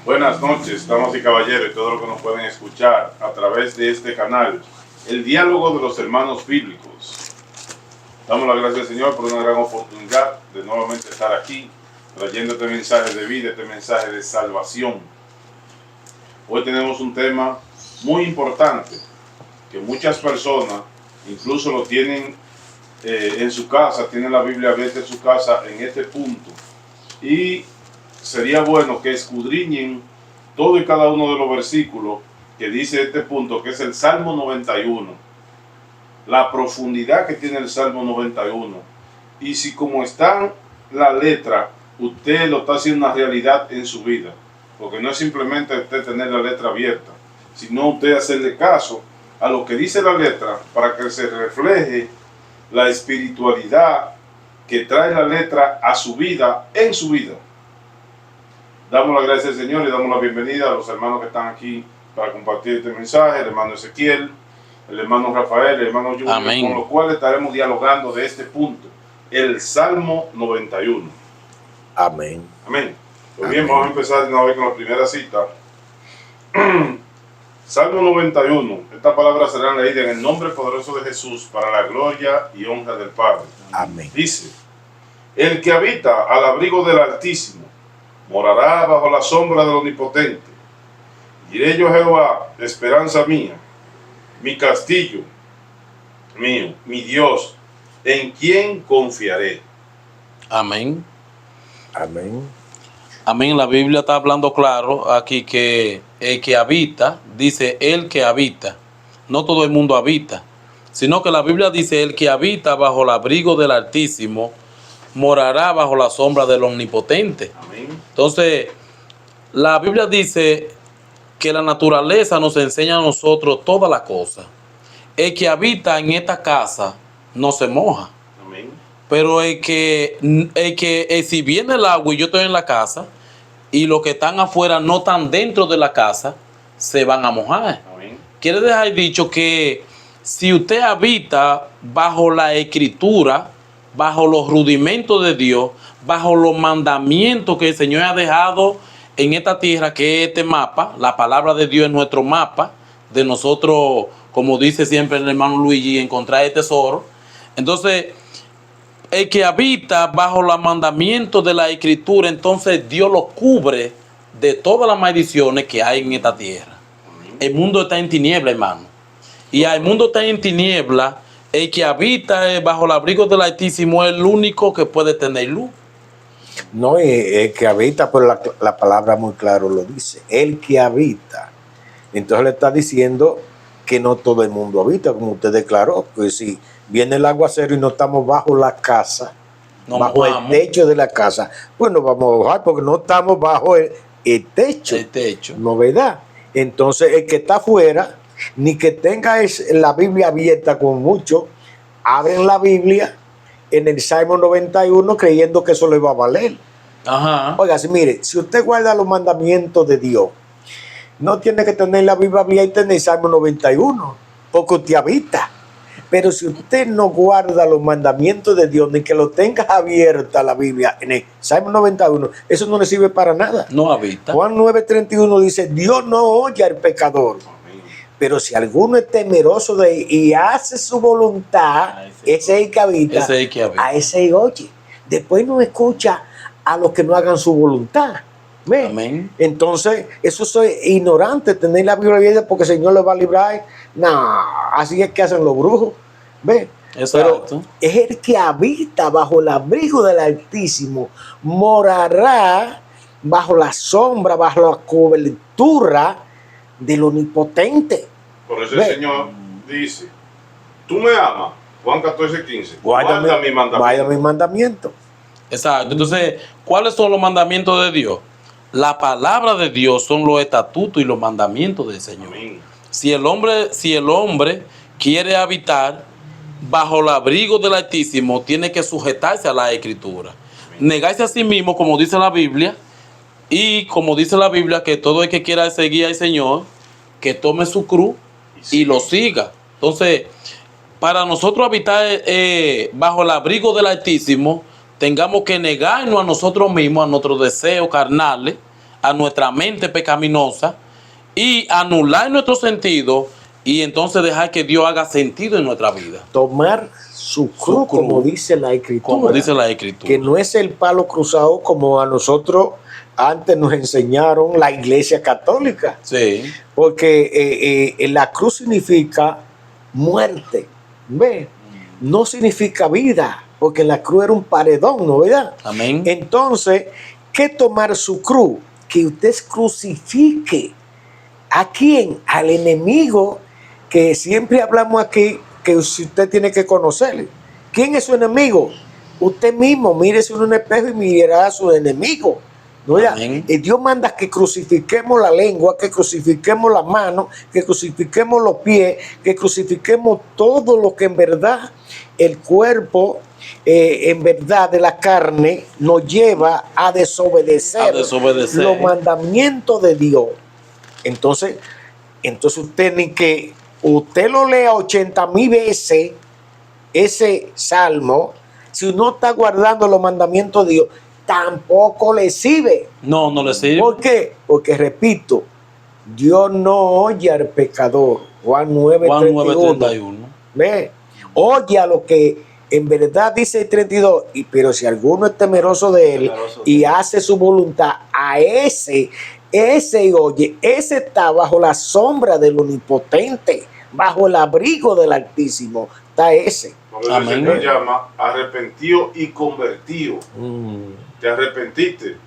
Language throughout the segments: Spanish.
Buenas noches, damas y caballeros, y todos los que nos pueden escuchar a través de este canal, el diálogo de los hermanos bíblicos. Damos las gracias al Señor por una gran oportunidad de nuevamente estar aquí, trayendo este mensaje de vida, este mensaje de salvación. Hoy tenemos un tema muy importante, que muchas personas incluso lo tienen en su casa, tienen la Biblia abierta en su casa en este punto. Y sería bueno que escudriñen todo y cada uno de los versículos que dice este punto, que es el Salmo 91. La profundidad que tiene el Salmo 91. Y si como está la letra, usted lo está haciendo una realidad en su vida. Porque no es simplemente usted tener la letra abierta, sino usted hacerle caso a lo que dice la letra para que se refleje la espiritualidad que trae la letra a su vida, en su vida. Damos las gracias al Señor y damos la bienvenida a los hermanos que están aquí para compartir este mensaje, el hermano Ezequiel, el hermano Rafael, el hermano Junior, con los cuales estaremos dialogando de este punto, el Salmo 91. Amén. Amén. Pues bien, vamos a empezar de una vez con la primera cita. Salmo 91. Estas palabras serán leídas en el nombre poderoso de Jesús para la gloria y honra del Padre. Amén. Dice: el que habita al abrigo del Altísimo morará bajo la sombra del Omnipotente. Diré yo a Jehová, esperanza mía, mi castillo mío, mi Dios, en quien confiaré. Amén. Amén. Amén. La Biblia está hablando claro aquí que el que habita, dice el que habita. No todo el mundo habita, sino que la Biblia dice el que habita bajo el abrigo del Altísimo morará bajo la sombra del Omnipotente. Amén. Entonces, la Biblia dice que la naturaleza nos enseña a nosotros todas las cosas. El que habita en esta casa no se moja. Amén. Pero si viene el agua y yo estoy en la casa y los que están afuera no están dentro de la casa, se van a mojar. Amén. Quiere dejar dicho que si usted habita bajo la escritura, bajo los rudimentos de Dios, bajo los mandamientos que el Señor ha dejado en esta tierra, que es este mapa, la palabra de Dios es nuestro mapa, de nosotros, como dice siempre el hermano Luigi, encontrar el tesoro. Entonces, el que habita bajo los mandamientos de la escritura, entonces Dios lo cubre de todas las maldiciones que hay en esta tierra. El mundo está en tiniebla, hermano. Y al mundo está en tiniebla, el que habita bajo el abrigo del Altísimo es el único que puede tener luz. No, el que habita, pero la palabra muy claro lo dice. El que habita. Entonces le está diciendo que no todo el mundo habita, como usted declaró. Pues si viene el aguacero y no estamos bajo la casa, bajo el techo de la casa, pues nos vamos a mojar porque no estamos bajo el techo. El techo. No, ¿verdad? Entonces el que está afuera, ni que tenga la Biblia abierta con mucho, abren la Biblia en el Salmo 91 creyendo que eso le va a valer. Ajá. Oiga, mire, si usted guarda los mandamientos de Dios, no tiene que tener la Biblia abierta en el Salmo 91, porque usted habita. Pero si usted no guarda los mandamientos de Dios, ni que lo tenga abierta la Biblia en el Salmo 91, eso no le sirve para nada. No habita. Juan 9:31 dice, Dios no oye al pecador. Pero si alguno es temeroso de él y hace su voluntad, ese es el que habita. Ese es el que habita. A ese oye. Después no escucha a los que no hagan su voluntad. ¿Ve? Amén. Entonces, eso soy ignorante, tener la Biblia abierta porque el Señor le va a librar. No, así es que hacen los brujos. ¿Ve? Exacto. Pero es el que habita bajo el abrigo del Altísimo, morará bajo la sombra, bajo la cobertura del Omnipotente. Por eso el Señor dice: tú me amas, Juan 14:15, guarda mi mandamiento. Guarda mi mandamiento. Exacto. Entonces, ¿cuáles son los mandamientos de Dios? La palabra de Dios son los estatutos y los mandamientos del Señor. Amén. Si el hombre quiere habitar bajo el abrigo del Altísimo, tiene que sujetarse a la Escritura. Amén. Negarse a sí mismo, como dice la Biblia, y como dice la Biblia, que todo el que quiera seguir al Señor, que tome su cruz y lo siga. Entonces, para nosotros habitar bajo el abrigo del Altísimo, tengamos que negarnos a nosotros mismos, a nuestros deseos carnales, a nuestra mente pecaminosa y anular nuestro sentido y entonces dejar que Dios haga sentido en nuestra vida. Tomar su cruz, como dice la Escritura. Como dice la Escritura. Que no es el palo cruzado como a nosotros antes nos enseñaron la Iglesia Católica. Sí. Porque la cruz significa muerte. ¿Ve? No significa vida, porque la cruz era un paredón, ¿no? ¿Verdad? Amén. Entonces, ¿qué tomar su cruz? Que usted crucifique. ¿A quién? Al enemigo, que siempre hablamos aquí, que usted tiene que conocerle. ¿Quién es su enemigo? Usted mismo, mírese en un espejo y mirará a su enemigo. ¿No? Y Dios manda que crucifiquemos la lengua, que crucifiquemos las manos, que crucifiquemos los pies, que crucifiquemos todo lo que en verdad el cuerpo, en verdad de la carne, nos lleva a desobedecer, los mandamientos de Dios. Entonces usted ni que usted lo lea 80,000 veces ese salmo, si no está guardando los mandamientos de Dios, tampoco le sirve. No le sirve. ¿Por qué? Porque, repito, Dios no oye al pecador. Juan 9:31. ¿Ve? Oye a lo que en verdad dice el 32. Pero si alguno es temeroso de él y hace su voluntad, a ese oye, ese está bajo la sombra del Omnipotente, bajo el abrigo del Altísimo. Está ese. El Señor llama arrepentido y convertido. Te arrepentiste,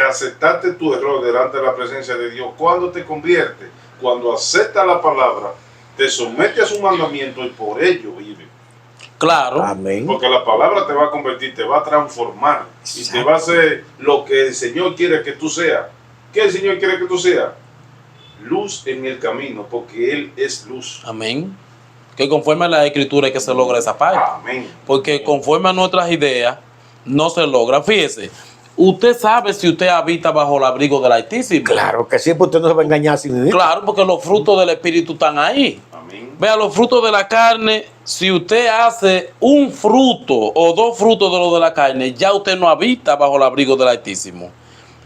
aceptaste tu error delante de la presencia de Dios. Cuando te conviertes, cuando aceptas la palabra, te sometes a su mandamiento y por ello vive. Claro. Amén. Porque la palabra te va a convertir, te va a transformar. Exacto. Y te va a hacer lo que el Señor quiere que tú seas. ¿Qué el Señor quiere que tú seas? Luz en el camino, porque Él es luz. Amén. Que conforme a la Escritura es que se logra esa parte. Amén. Porque conforme a nuestras ideas no se logra. Fíjese, usted sabe si usted habita bajo el abrigo del Altísimo. Claro que sí, porque usted no se va a engañar sin vivir. Claro, porque los frutos del Espíritu están ahí. Amén. Vea, los frutos de la carne, si usted hace un fruto o dos frutos de los de la carne, ya usted no habita bajo el abrigo del Altísimo.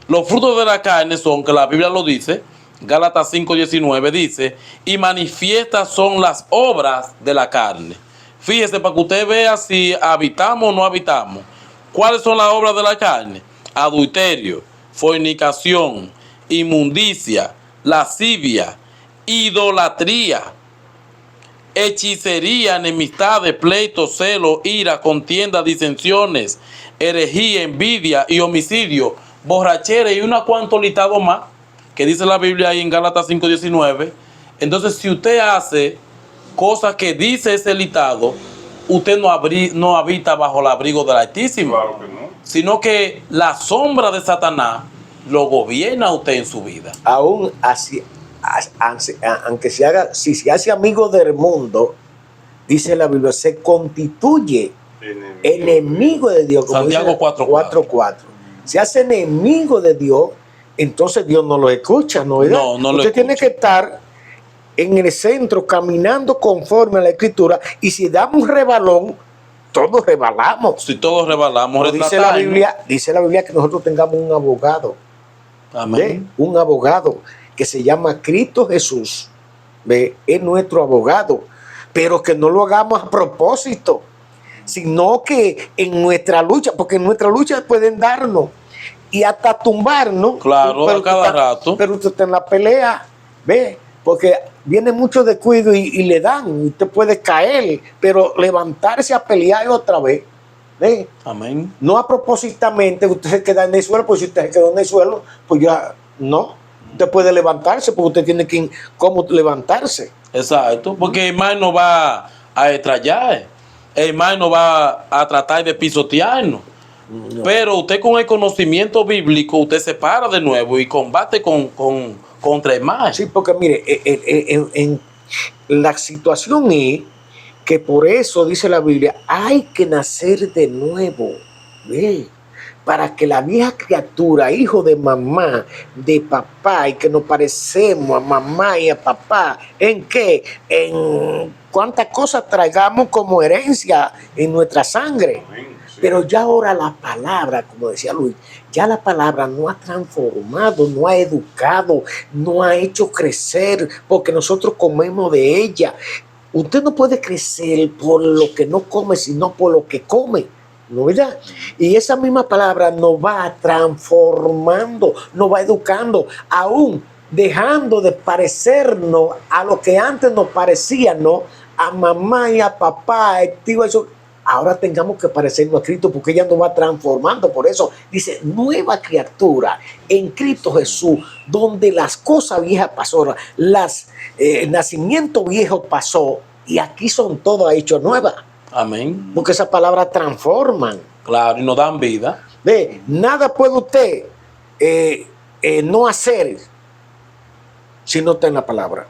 Los frutos de la carne son, que la Biblia lo dice, Gálatas 5:19 dice, y manifiestas son las obras de la carne. Fíjese, para que usted vea si habitamos o no habitamos. ¿Cuáles son las obras de la carne? Adulterio, fornicación, inmundicia, lascivia, idolatría, hechicería, enemistades, pleitos, celos, ira, contienda, disensiones, herejía, envidia y homicidio, borrachera y unos cuantos listados más, que dice la Biblia ahí en Gálatas 5:19. Entonces, si usted hace cosas que dice ese listado, usted no habita bajo el abrigo del Altísimo. Claro que no. Sino que la sombra de Satanás lo gobierna a usted en su vida. Aún así, aunque si se hace amigo del mundo, dice la Biblia, se constituye enemigo de Dios. Como Santiago 4:4. Se hace enemigo de Dios, entonces Dios no lo escucha, ¿no? ¿Verdad? No usted tiene que estar en el centro, caminando conforme a la Escritura, y si damos un rebalón, todos rebalamos. Si todos rebalamos, dice la Biblia que nosotros tengamos un abogado. Amén. Un abogado que se llama Cristo Jesús. ¿Ve? Es nuestro abogado, pero que no lo hagamos a propósito, sino que en nuestra lucha, porque en nuestra lucha pueden darnos y hasta tumbarnos. Claro, pero a cada rato. Pero usted está en la pelea, ¿ve? Porque viene mucho descuido y le dan, usted puede caer, pero levantarse a pelear otra vez, ¿ve? Amén. No a propósitamente usted se queda en el suelo, pues si usted se quedó en el suelo, pues ya no. Usted puede levantarse, porque usted tiene que cómo levantarse. Exacto, porque el mal no va a estrellar, el mal no va a tratar de pisotearnos. No. Pero usted con el conocimiento bíblico, usted se para de nuevo y combate contra el mal. Sí, porque mire, en la situación es que por eso dice la Biblia, hay que nacer de nuevo, ¿ve? Para que la vieja criatura, hijo de mamá, de papá, y que nos parecemos a mamá y a papá, ¿en qué? En cuántas cosas traigamos como herencia en nuestra sangre. Sí. Pero ya ahora la palabra, como decía Luis, ya la palabra no ha transformado, no ha educado, no ha hecho crecer, porque nosotros comemos de ella. Usted no puede crecer por lo que no come, sino por lo que come, ¿no es verdad? Y esa misma palabra nos va transformando, nos va educando, aún dejando de parecernos a lo que antes nos parecía, ¿no? A mamá y a papá, a tío, eso. Ahora tengamos que parecernos a Cristo porque ella nos va transformando. Por eso dice, nueva criatura en Cristo Jesús, donde las cosas viejas pasaron, el nacimiento viejo pasó y aquí son todas hechas nuevas. Amén. Porque esas palabras transforman. Claro, y nos dan vida. Ve, nada puede usted no hacer si no está en la palabra.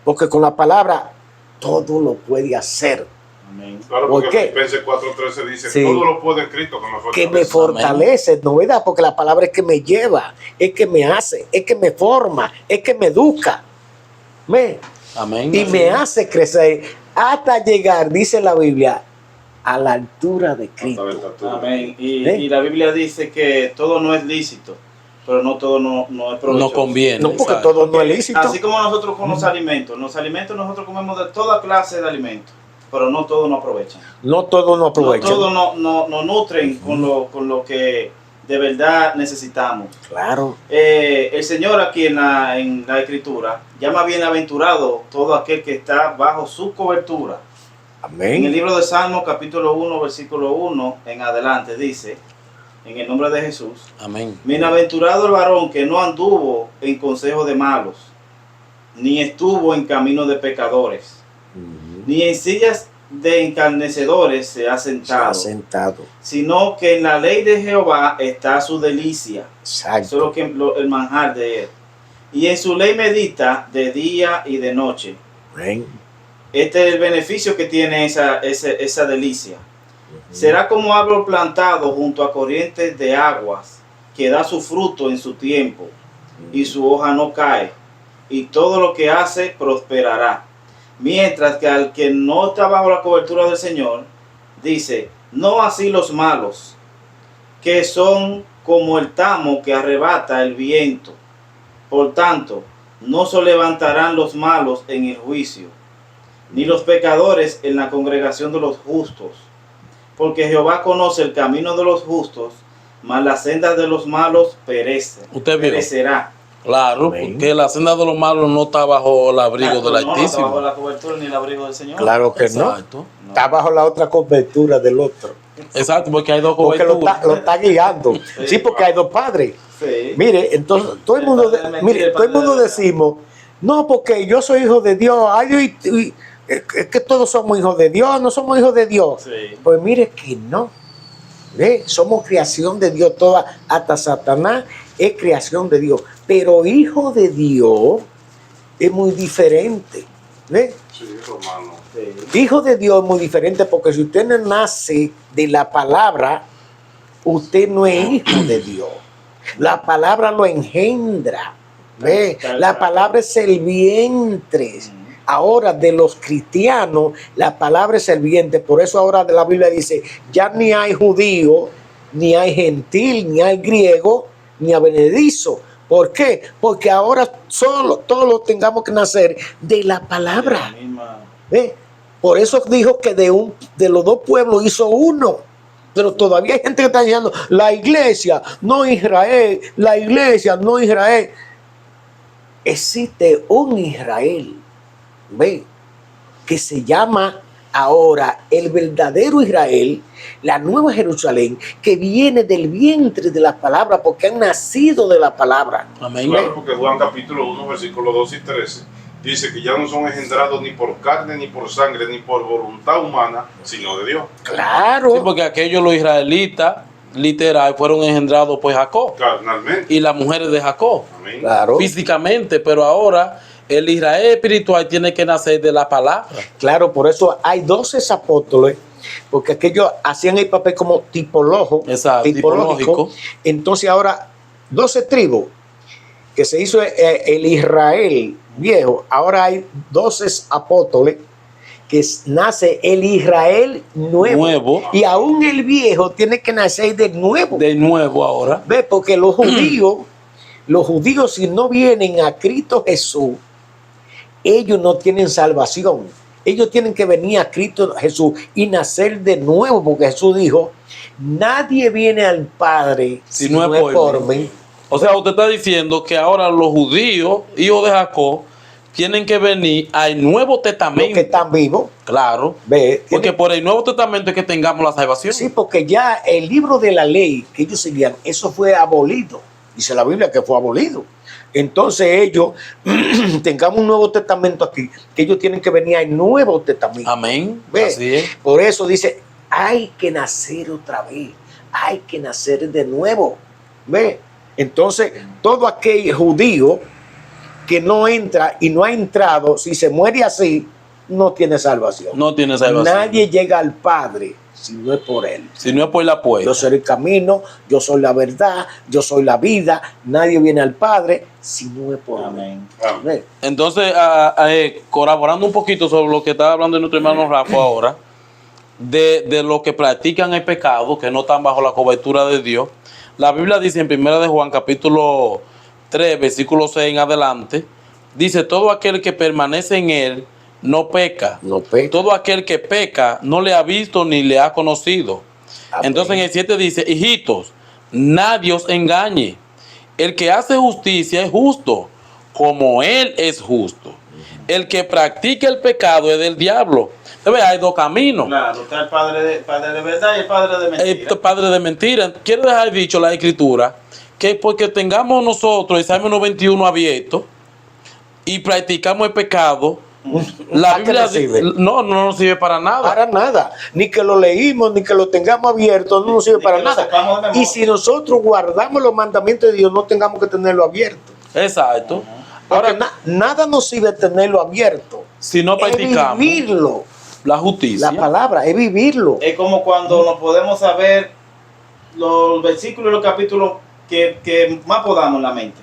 Porque con la palabra todo lo puede hacer. Amén. Claro, ¿Por porque qué? Filipenses 4:13 dice, Sí. todo lo puede en Cristo que me Que me fortalece. fortalece, ¿no verdad? Porque la palabra es que me lleva, es que me hace, es que me forma, es que me educa. ¿Ve? Amén. Y me hace crecer hasta llegar, dice la Biblia, a la altura de Hasta la Cristo. estatura. Amén. ¿Eh? Y la Biblia dice que todo no es lícito, pero no todo no es provechoso. No conviene. No, porque exacto. todo no es lícito. Así como nosotros con los alimentos nosotros comemos de toda clase de alimentos, pero no todos nos aprovechan. No todo no No aprovecha. todos nos nutren con lo que de verdad necesitamos. Claro. El Señor aquí en la Escritura llama bienaventurado todo aquel que está bajo su cobertura. En el Amén. libro de Salmos, capítulo 1, versículo 1 en adelante, dice, en el nombre de Jesús, Amén. bienaventurado el varón que no anduvo en consejo de malos, ni estuvo en camino de pecadores, ni en sillas de encarnecedores se ha Se ha sentado, sentado. sino que en la ley de Jehová está su delicia. Eso es Exacto. lo que, el manjar de él. Y en su ley medita de día y de noche. Amén. Este es el beneficio que tiene esa delicia. Será como árbol plantado junto a corrientes de aguas, que da su fruto en su tiempo, y su hoja no cae, y todo lo que hace prosperará. Mientras que al que no está bajo la cobertura del Señor, dice, no así los malos, que son como el tamo que arrebata el viento. Por tanto, no se levantarán los malos en el juicio, ni los pecadores en la congregación de los justos. Porque Jehová conoce el camino de los justos, mas las sendas de los malos Usted vio. perecerá. Claro, Amén. porque la senda de los malos no está bajo el abrigo del No está Altísimo. bajo la cobertura ni el abrigo del Señor. Claro que no. Exacto. No. Está bajo la otra cobertura del otro. Exacto, porque hay dos Porque coberturas. lo está guiando. Sí, porque hay dos padres. Sí. Mire, entonces todo el mundo, mire, todo el mundo decimos, no, porque yo soy hijo de Dios. Ay, es que todos somos hijos de Dios, no somos hijos de Dios. Sí. Pues mire que no. ¿Ve? Somos creación de Dios toda, hasta Satanás es creación de Dios. Pero hijo de Dios es muy diferente. ¿Ve? Sí, hermano. Sí. Hijo de Dios es muy diferente porque si usted no nace de la palabra, usted no es hijo de Dios. La palabra lo engendra. ¿Ve? La palabra es el vientre. Ahora de los cristianos, la palabra es el vientre. Por eso ahora la Biblia dice, ya ni hay judío, ni hay gentil, ni hay griego, ni advenedizo. ¿Por qué? Porque ahora todos tengamos que nacer de la palabra. La misma- ¿Ve? Por eso dijo que de los dos pueblos hizo uno. Pero todavía hay gente que está diciendo, la iglesia, no Israel, la iglesia, no Israel. Existe un Israel, ¿ve? Que se llama ahora el verdadero Israel, la nueva Jerusalén, que viene del vientre de la palabra, porque han nacido de la palabra. Amén. Claro, porque Juan capítulo 1, versículos 2 y 13, dice que ya no son engendrados ni por carne, ni por sangre, ni por voluntad humana, sino de Dios. Claro. Sí, porque aquellos los israelitas, literal, fueron engendrados por Jacob Carnalmente. y las mujeres de Jacob, Amén. Claro. físicamente, pero ahora el Israel espiritual tiene que nacer de la palabra. Claro, por eso hay 12 apóstoles, porque aquellos hacían el papel como tipológico. Exacto, tipológico. Entonces ahora 12 tribus, que se hizo el Israel viejo, ahora hay 12 apóstoles que nace el Israel nuevo. Y aún el viejo tiene que nacer de nuevo. De nuevo ahora. ¿Ve? Porque los judíos si no vienen a Cristo Jesús, ellos no tienen salvación. Ellos tienen que venir a Cristo Jesús y nacer de nuevo, porque Jesús dijo, nadie viene al Padre si no es por mí. O sea, usted está diciendo que ahora los judíos, hijos de Jacob, tienen que venir al Nuevo Testamento. Los que están vivos. Claro. ¿Ve? Porque por el Nuevo Testamento es que tengamos la salvación. Sí, porque ya el libro de la ley que ellos seguían, eso fue abolido. Dice la Biblia que fue abolido. Entonces ellos, tengamos un Nuevo Testamento aquí, que ellos tienen que venir al Nuevo Testamento. Amén. ¿Ve? Así es. Por eso dice, hay que nacer otra vez. Hay que nacer de nuevo. ¿Ve? Entonces, todo aquel judío que no entra y no ha entrado, si se muere así, no tiene salvación. No tiene salvación. Nadie llega al Padre si no es por él. Si no es por la puerta. Yo soy el camino, yo soy la verdad, yo soy la vida. Nadie viene al Padre si no es por Amén. mí. Entonces, colaborando un poquito sobre lo que estaba hablando nuestro hermano Rafa ahora, de los que practican el pecado, que no están bajo la cobertura de Dios. La Biblia dice en 1 de Juan, capítulo 3, versículo 6 en adelante, dice, todo aquel que permanece en él no peca. No peca. Todo aquel que peca no le ha visto ni le ha conocido. Amén. Entonces en el 7 dice, hijitos, nadie os engañe. El que hace justicia es justo, como él es justo. El que practica el pecado es del diablo. ¿Sabes? Hay dos caminos. Claro, está el padre de verdad y el padre de mentira. El padre de mentira. Quiere dejar dicho la Escritura que porque tengamos nosotros el Salmo 91 abierto y practicamos el pecado, la Biblia no nos sirve para nada. Para nada. Ni que lo leímos, ni que lo tengamos abierto, no nos sirve para nada. Y si nosotros guardamos los mandamientos de Dios, no tengamos que tenerlo abierto. Exacto. Ahora, nada nos sirve tenerlo abierto. Si no practicamos es vivirlo. La justicia. La palabra, es vivirlo. Es como cuando nos podemos saber los versículos y los capítulos que más podamos en la mente.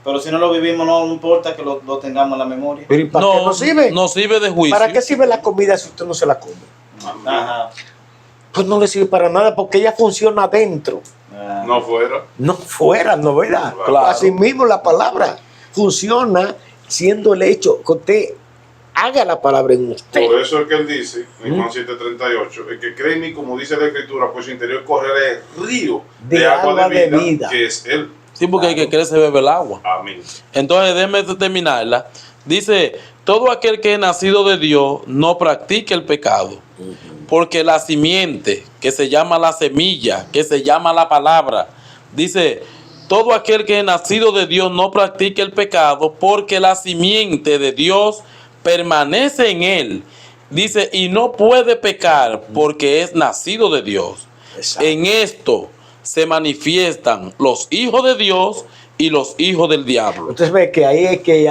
Pero si no lo vivimos, no importa que lo tengamos en la memoria. Pero ¿y para qué nos sirve? No sirve de juicio. ¿Para qué sirve la comida si usted no se la come? Ajá. Pues no le sirve para nada porque ella funciona adentro. No fuera. No fuera, ¿no verdad? Claro. Así mismo la palabra funciona siendo el hecho que usted haga la palabra en usted. Por eso es que él dice, en Juan 7:38, el que cree en mí, como dice la Escritura, por su interior correrá el río de agua de vida, que es él. Sí, porque Claro. el que cree se bebe el agua. Amén. Entonces, déjeme terminarla. Dice, todo aquel que es nacido de Dios no practique el pecado. Porque la simiente, que se llama la semilla, que se llama la palabra, dice, todo aquel que es nacido de Dios no practique el pecado, porque la simiente de Dios permanece en él. Dice, y no puede pecar porque es nacido de Dios. Exacto. En esto se manifiestan los hijos de Dios y los hijos del diablo. Entonces ve que ahí es que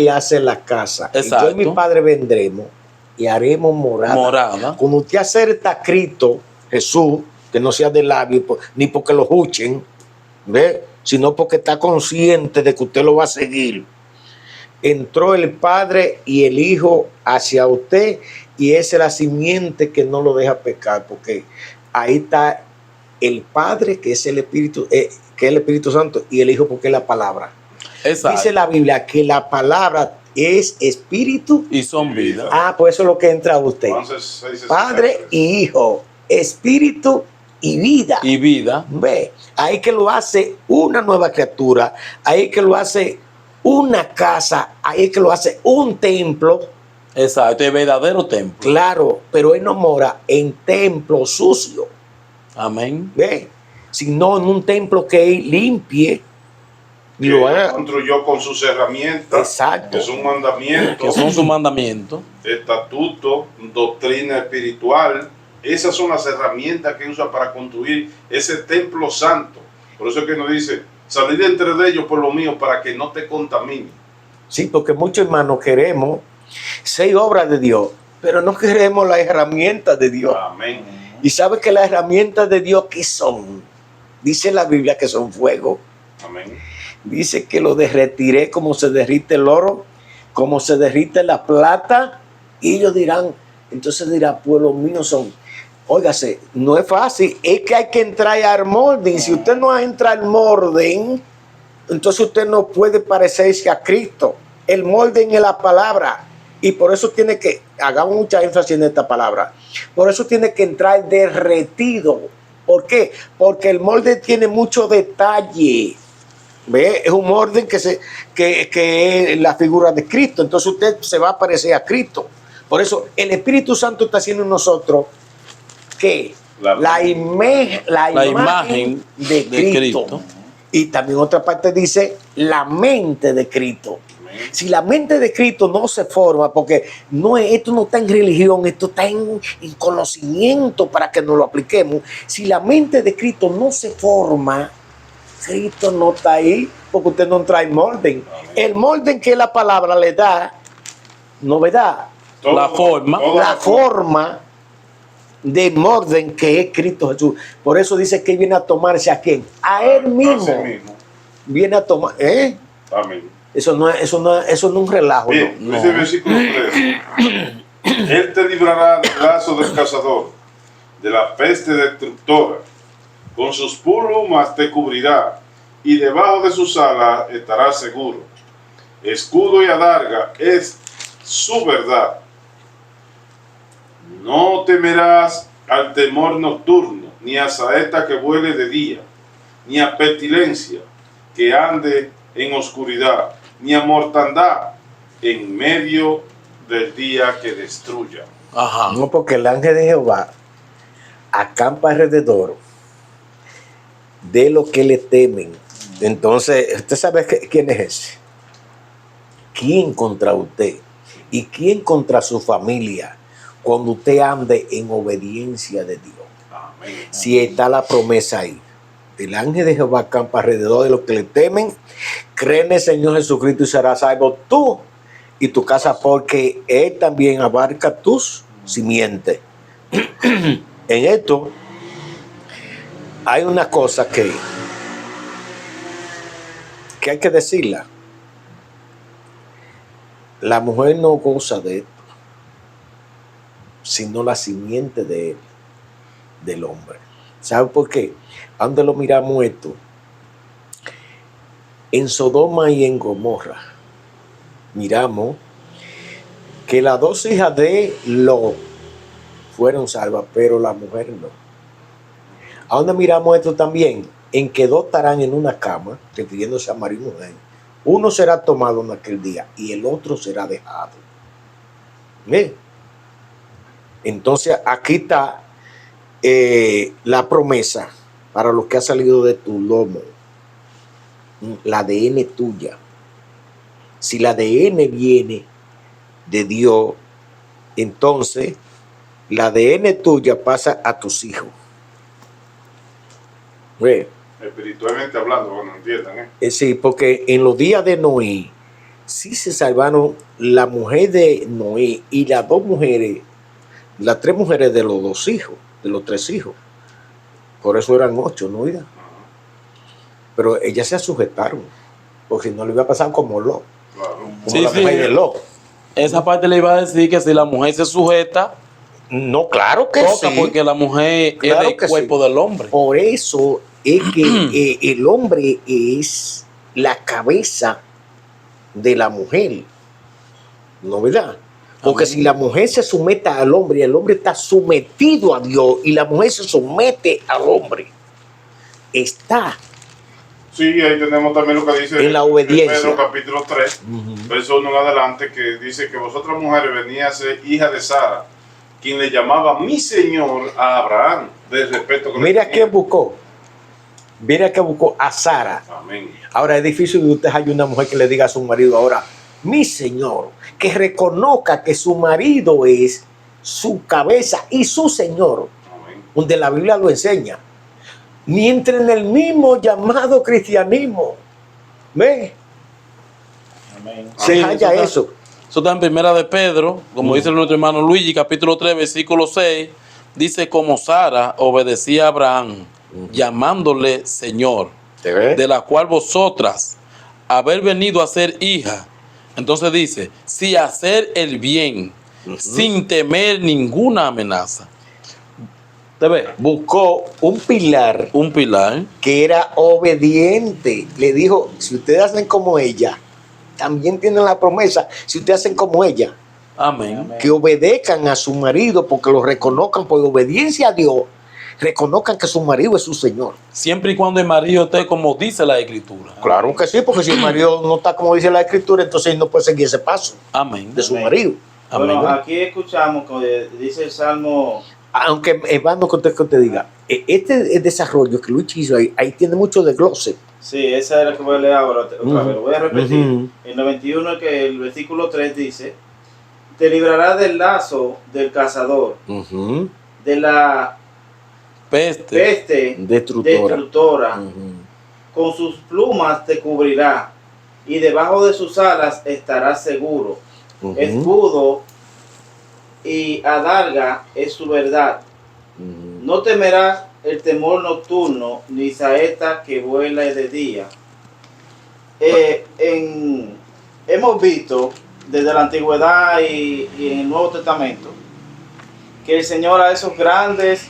hace la casa. Exacto. Y yo y mi Padre vendremos y haremos morada. Morada. Cuando usted acerta a Cristo, Jesús, que no sea de labio, ni porque lo escuchen, ¿ve? Sino porque está consciente de que usted lo va a seguir. Entró el Padre y el Hijo hacia usted y esa es la simiente que no lo deja pecar, porque ahí está el Padre, que es el Espíritu, que es el Espíritu Santo, y el Hijo porque es la palabra. Exacto. Dice la Biblia que la palabra es espíritu. Y son vida. Pues eso es lo que entra a usted. Juan 6:63. Padre y Hijo, espíritu y vida. Y vida. Ve, ahí que lo hace una nueva criatura, ahí que lo hace una casa, ahí que lo hace un templo. Exacto. El verdadero templo. Claro, pero él no mora en templo sucio, Amén. ve, sino en un templo que él limpie y lo Que haga. construyó con sus herramientas, Exacto. que son mandamientos, Que son sus mandamientos. estatuto, doctrina espiritual. Esas son las herramientas que usa para construir ese templo santo. Por eso es que nos dice, salid de entre de ellos por lo mío para que no te contamine. Sí, porque muchos hermanos queremos 6 obras de Dios, pero no queremos las herramientas de Dios. Amén. Y sabe que las herramientas de Dios, ¿qué son? Dice la Biblia que son fuego. Amén. Dice que lo derretiré como se derrite el oro, como se derrite la plata Y ellos dirán, entonces dirá, pues los míos son. Óigase, no es fácil, es que hay que entrar al molde. Si usted no entra al molde, entonces usted no puede parecerse a Cristo. El molde es la palabra. Y por eso tiene que, hagamos mucha énfasis en esta palabra, por eso tiene que entrar derretido. ¿Por qué? Porque el molde tiene mucho detalle. ¿Ve? Es un orden que es la figura de Cristo. Entonces usted se va a parecer a Cristo. Por eso el Espíritu Santo está haciendo en nosotros que la imagen de Cristo. Y también otra parte dice la mente de Cristo. Si la mente de Cristo no se forma, porque esto no está en religión, esto está en conocimiento para que nos lo apliquemos. Si la mente de Cristo no se forma, Cristo no está ahí, porque usted no trae molde. El molde que la palabra le da, novedad, la forma del orden que es Cristo Jesús. Por eso dice que viene a tomarse a quién, a él mismo. Viene a tomar, Amén. Eso no es un relajo. Bien, no. dice el versículo 3. Él te librará del lazo del cazador, de la peste destructora. Con sus plumas te cubrirá, y debajo de sus alas estarás seguro. Escudo y adarga es su verdad. No temerás al temor nocturno, ni a saeta que vuele de día, ni a pestilencia que ande en oscuridad, ni a mortandad en medio del día que destruya. Ajá. No, porque el ángel de Jehová acampa alrededor de los que le temen. Entonces, ¿usted sabe quién es ese? ¿Quién contra usted? ¿Y quién contra su familia? Cuando usted ande en obediencia de Dios. Amén. Si está la promesa ahí. El ángel de Jehová acampa alrededor de los que le temen. Cree en el Señor Jesucristo y serás salvo tú y tu casa, porque Él también abarca tus simientes. En esto hay una cosa que hay que decirla. La mujer no goza de esto, sino la simiente de él, del hombre. ¿Sabe por qué? ¿A dónde lo miramos esto? En Sodoma y en Gomorra miramos que las dos hijas de Lot fueron salvas, pero la mujer no. ¿A dónde miramos esto también? En que dos estarán en una cama, refiriéndose a marido y mujer. Uno será tomado en aquel día y el otro será dejado. ¿Ve? Entonces aquí está la promesa para lo que ha salido de tu lomo. La ADN tuya. Si la ADN viene de Dios, entonces la ADN tuya pasa a tus hijos. ¿Ve? Espiritualmente hablando, bueno, entiendan, Sí, porque en los días de Noé, sí se salvaron la mujer de Noé y las dos mujeres, las tres mujeres de los dos hijos, de los tres hijos. Por eso eran 8, ¿no? Mira. Pero ellas se sujetaron, porque si no le iba a pasar como Lot, claro. como la mujer de Lot. Esa parte le iba a decir que si la mujer se sujeta, No, claro que toca, sí. porque la mujer Claro es del que cuerpo sí. del hombre. Por eso es que el hombre es la cabeza de la mujer, ¿no verdad? Porque si la mujer se somete al hombre y el hombre está sometido a Dios y la mujer se somete al hombre, está Sí, ahí tenemos también lo que dice en la obediencia. Pedro capítulo 3, verso 1 en adelante, que dice que vosotras mujeres venía a ser hija de Sara, quien le llamaba mi señor a Abraham, del respeto que le Mira tenía. quién buscó. Mira que buscó a Sara. Amén. Ahora es difícil que usted haya una mujer que le diga a su marido ahora, mi señor, que reconozca que su marido es su cabeza y su señor, Amén. donde la Biblia lo enseña. Ni entre en el mismo llamado cristianismo. ¿Ve? Amén. Se halla está- eso. Eso está en Primera de Pedro, como dice nuestro hermano Luigi, capítulo 3, versículo 6. Dice, como Sara obedecía a Abraham, llamándole Señor, ¿Te ves? de la cual vosotras haber venido a ser hija. Entonces dice, si hacer el bien sin temer ninguna amenaza. ¿Te ves? Buscó un pilar Un pilar. que era obediente. Le dijo, si ustedes hacen como ella, también tienen la promesa, si ustedes hacen como ella, Amén. que obedezcan a su marido, porque lo reconozcan por obediencia a Dios, reconozcan que su marido es su Señor. Siempre y cuando el marido esté como dice la Escritura. Claro que sí, porque si el marido no está como dice la Escritura, entonces él no puede seguir ese paso Amén. de su Amén. marido. Amén. Bueno, aquí escuchamos que dice el Salmo. Aunque, Evando, que usted diga, este desarrollo que Luis hizo ahí tiene mucho desglose. Sí, esa es la que voy a leer ahora otra vez. Lo voy a repetir. Ujú. El 91, que el versículo 3 dice: te librará del lazo del cazador, Ujú. de la Peste. peste destructora. Ujú. Con sus plumas te cubrirá, y debajo de sus alas estarás seguro. Ujú. Escudo y adarga es su verdad. Ujú. No temerás el temor nocturno, ni saeta que vuela de día. Hemos visto desde la antigüedad y en el Nuevo Testamento que el Señor a esos grandes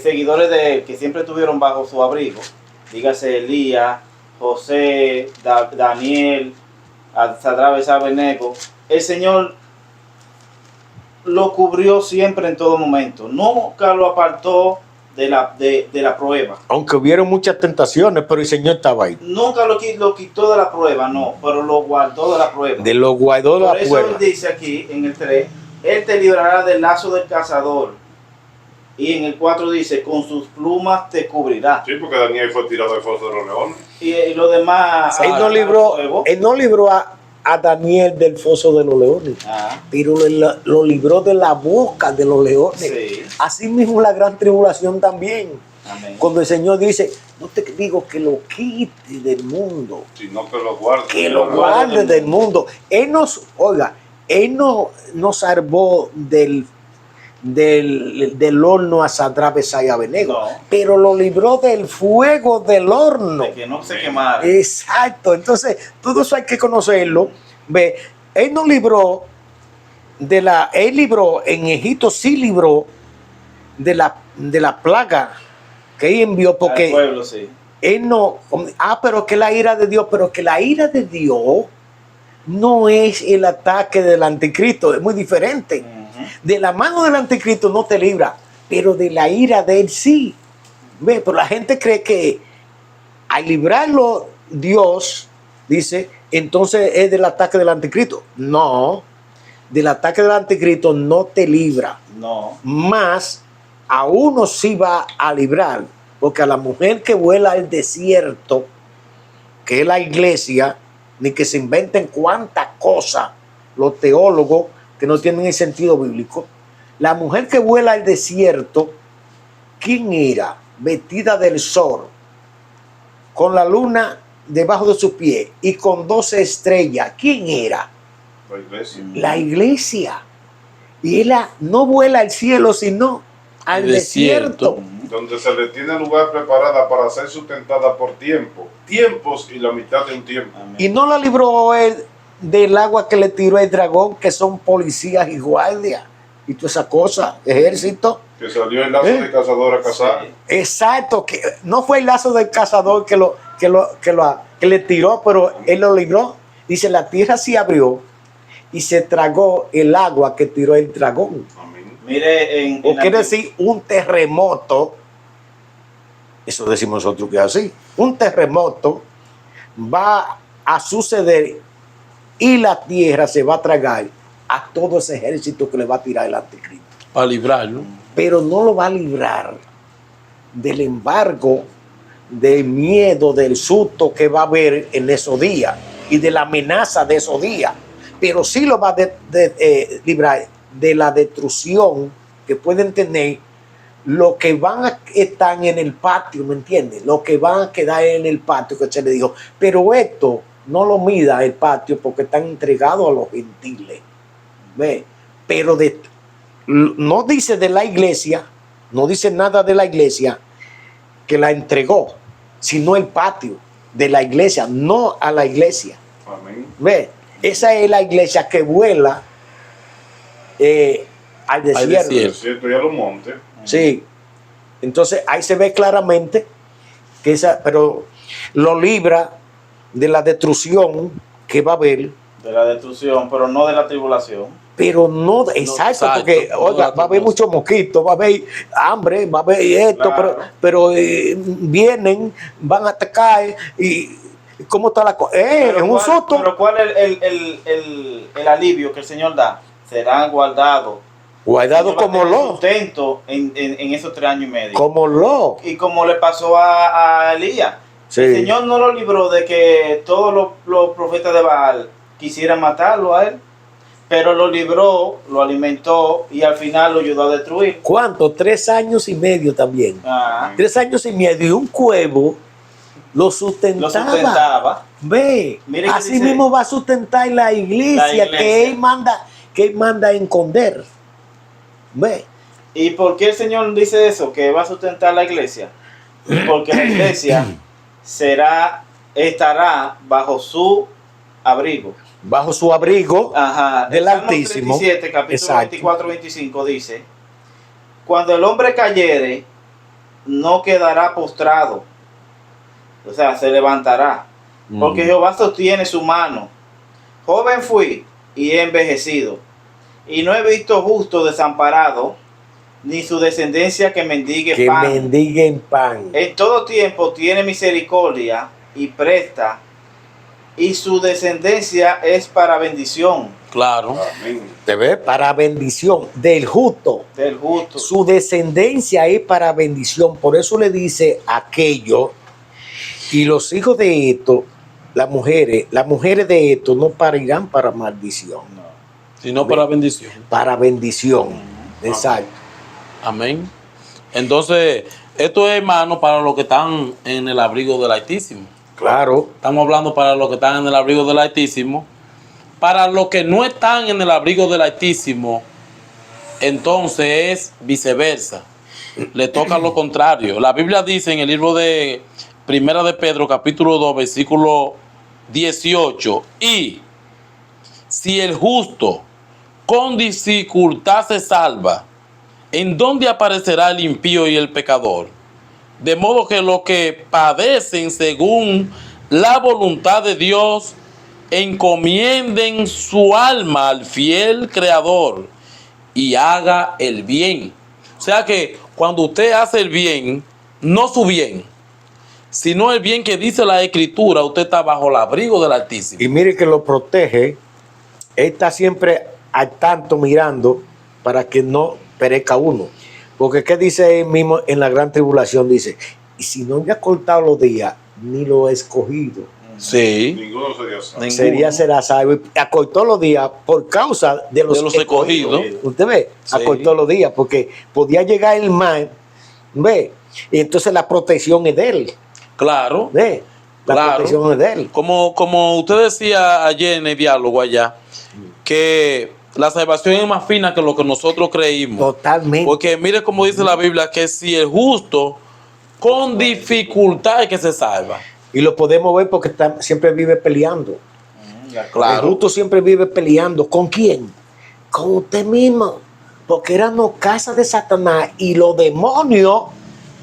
seguidores de él, que siempre estuvieron bajo su abrigo, dígase Elías, José, Daniel, Sadrach, Abednego, el Señor lo cubrió siempre en todo momento. Nunca lo apartó de la prueba. Aunque hubieron muchas tentaciones, pero el Señor estaba ahí. Nunca lo quitó de la prueba, no, pero lo guardó de la prueba. De los guardó de Por la eso prueba. él dice aquí en el 3, Él te librará del lazo del cazador. Y en el 4 dice, con sus plumas te cubrirá. Sí, porque Daniel fue tirado del foso de los leones. Y lo demás... Él no libró a Daniel del foso de los leones, pero lo libró de la boca de los leones. Sí. Así mismo la gran tribulación también. Amén. Cuando el Señor dice, no te digo que lo quite del mundo, Sino que lo guarde. que lo guarde del mundo. Él nos salvó del horno a Sadrach, Mesach y Abednego, No. pero lo libró del fuego del horno. De que no se quemara. Exacto, entonces todo eso hay que conocerlo. Ve, él no libró él libró en Egipto, sí libró de la plaga que él envió, porque Al pueblo, sí. él no, pero que la ira de Dios, pero que la ira de Dios no es el ataque del anticristo, es muy diferente. De la mano del anticristo no te libra, pero de la ira de él sí. Ve, pero la gente cree que al librarlo Dios, dice, entonces es del ataque del anticristo. No, del ataque del anticristo no te libra. No. Más a uno sí va a librar, porque a la mujer que vuela al desierto, que es la iglesia, ni que se inventen cuántas cosas los teólogos que no tienen el sentido bíblico. La mujer que vuela al desierto, ¿quién era? Vestida del sol, con la luna debajo de sus pies y con 12 estrellas. ¿Quién era? La iglesia. La iglesia. Y ella no vuela al cielo, sino al desierto. Donde se le tiene lugar preparada para ser sustentada por tiempos y la mitad de un tiempo. Amén. Y no la libró él del agua que le tiró el dragón, que son policías y guardias y toda esa cosa, ejército. Que salió el lazo de cazador a cazar. Sí. Exacto, que no fue el lazo del cazador que le tiró, pero él lo libró. Dice, la tierra se abrió y se tragó el agua que tiró el dragón. Amén. Mire, O quiere decir un terremoto. Eso decimos nosotros que es así. Un terremoto va a suceder y la tierra se va a tragar a todo ese ejército que le va a tirar el anticristo. Para librarlo. Pero no lo va a librar del embargo, del miedo, del susto que va a haber en esos días y de la amenaza de esos días. Pero sí lo va a librar de la destrucción que pueden tener los que van a estar en el patio, ¿me entiendes? Los que van a quedar en el patio, que se le dijo. Pero esto no lo mida el patio porque están entregados a los gentiles. ¿Ve? Pero no dice de la iglesia, no dice nada de la iglesia que la entregó, sino el patio de la iglesia, no a la iglesia. Amén. ¿Ve? Esa es la iglesia que vuela al desierto. desierto. Cierto, y a los montes. Sí. Entonces ahí se ve claramente que pero lo libra de la destrucción que va a haber, De la destrucción, pero no de la tribulación. pero no, exacto, porque no oiga, la va a haber tribulación. muchos mosquitos, va a haber hambre, va a haber esto, Claro. pero vienen, van a atacar y ¿cómo está la cosa? Es un susto. Pero ¿cuál es el alivio que el Señor da? Serán guardados. Guardado El Señor va a como tener lo, sustento en esos 3 años y medio. como lo. Y como le pasó a Elías. Sí. El Señor no lo libró de que todos los profetas de Baal quisieran matarlo a él, pero lo libró, lo alimentó y al final lo ayudó a destruir. ¿Cuánto? 3 años y medio también. Ah, 3 años y medio y un cuervo lo sustentaba. lo sustentaba. Ve, Mire que así dice- mismo va a sustentar la iglesia, La iglesia. que él manda a esconder. Ve, ¿Y por qué el Señor dice eso? Que va a sustentar la iglesia. Porque la iglesia estará bajo su abrigo. bajo su abrigo Ajá. del El Salmo Altísimo. 37, capítulo Exacto. 24-25 dice: cuando el hombre cayere, no quedará postrado. O sea, se levantará. Porque Jehová sostiene su mano. Joven fui y he envejecido, y no he visto justo desamparado, ni su descendencia que mendigue que pan. mendiguen pan. En todo tiempo tiene misericordia y presta, y su descendencia es para bendición Claro. Amén. ¿Te ves? Para bendición del justo. del justo. Su descendencia es para bendición. Por eso le dice aquello. Y los hijos de esto, las mujeres de esto no parirán para maldición, Sino para bendición. para bendición. Exacto. Amén. Entonces, esto es, hermano, para los que están en el abrigo del Altísimo. Claro. Estamos hablando para los que están en el abrigo del Altísimo. Para los que no están en el abrigo del Altísimo, entonces es viceversa. Le toca lo contrario. La Biblia dice en el libro de Primera de Pedro, capítulo 2, versículo 18, y si el justo con dificultad se salva, ¿en dónde aparecerá el impío y el pecador? De modo que los que padecen según la voluntad de Dios encomienden su alma al fiel Creador y haga el bien. O sea que cuando usted hace el bien, no su bien, sino el bien que dice la Escritura, usted está bajo el abrigo del Altísimo. Y mire que lo protege. Él está siempre al tanto mirando para que no perezca uno. Porque ¿qué dice él mismo en la gran tribulación? Dice, y si no me ha cortado los días, ni lo he escogido. Sí. Ninguno sería salvo. Ninguno. Será salvo. Y acortó los días por causa de los escogidos. Usted ve, Sí. acortó los días porque podía llegar el mal, ve, y entonces la protección es de él, Claro. ve, la Claro. protección es de él. Como usted decía ayer en el diálogo allá, que la salvación es más fina que lo que nosotros creímos. Totalmente. Porque mire cómo dice la Biblia, que si el justo con dificultad es que se salva. Y lo podemos ver porque siempre vive peleando. El Claro. justo siempre vive peleando. ¿Con quién? Con usted mismo. Porque éramos casa de Satanás y los demonios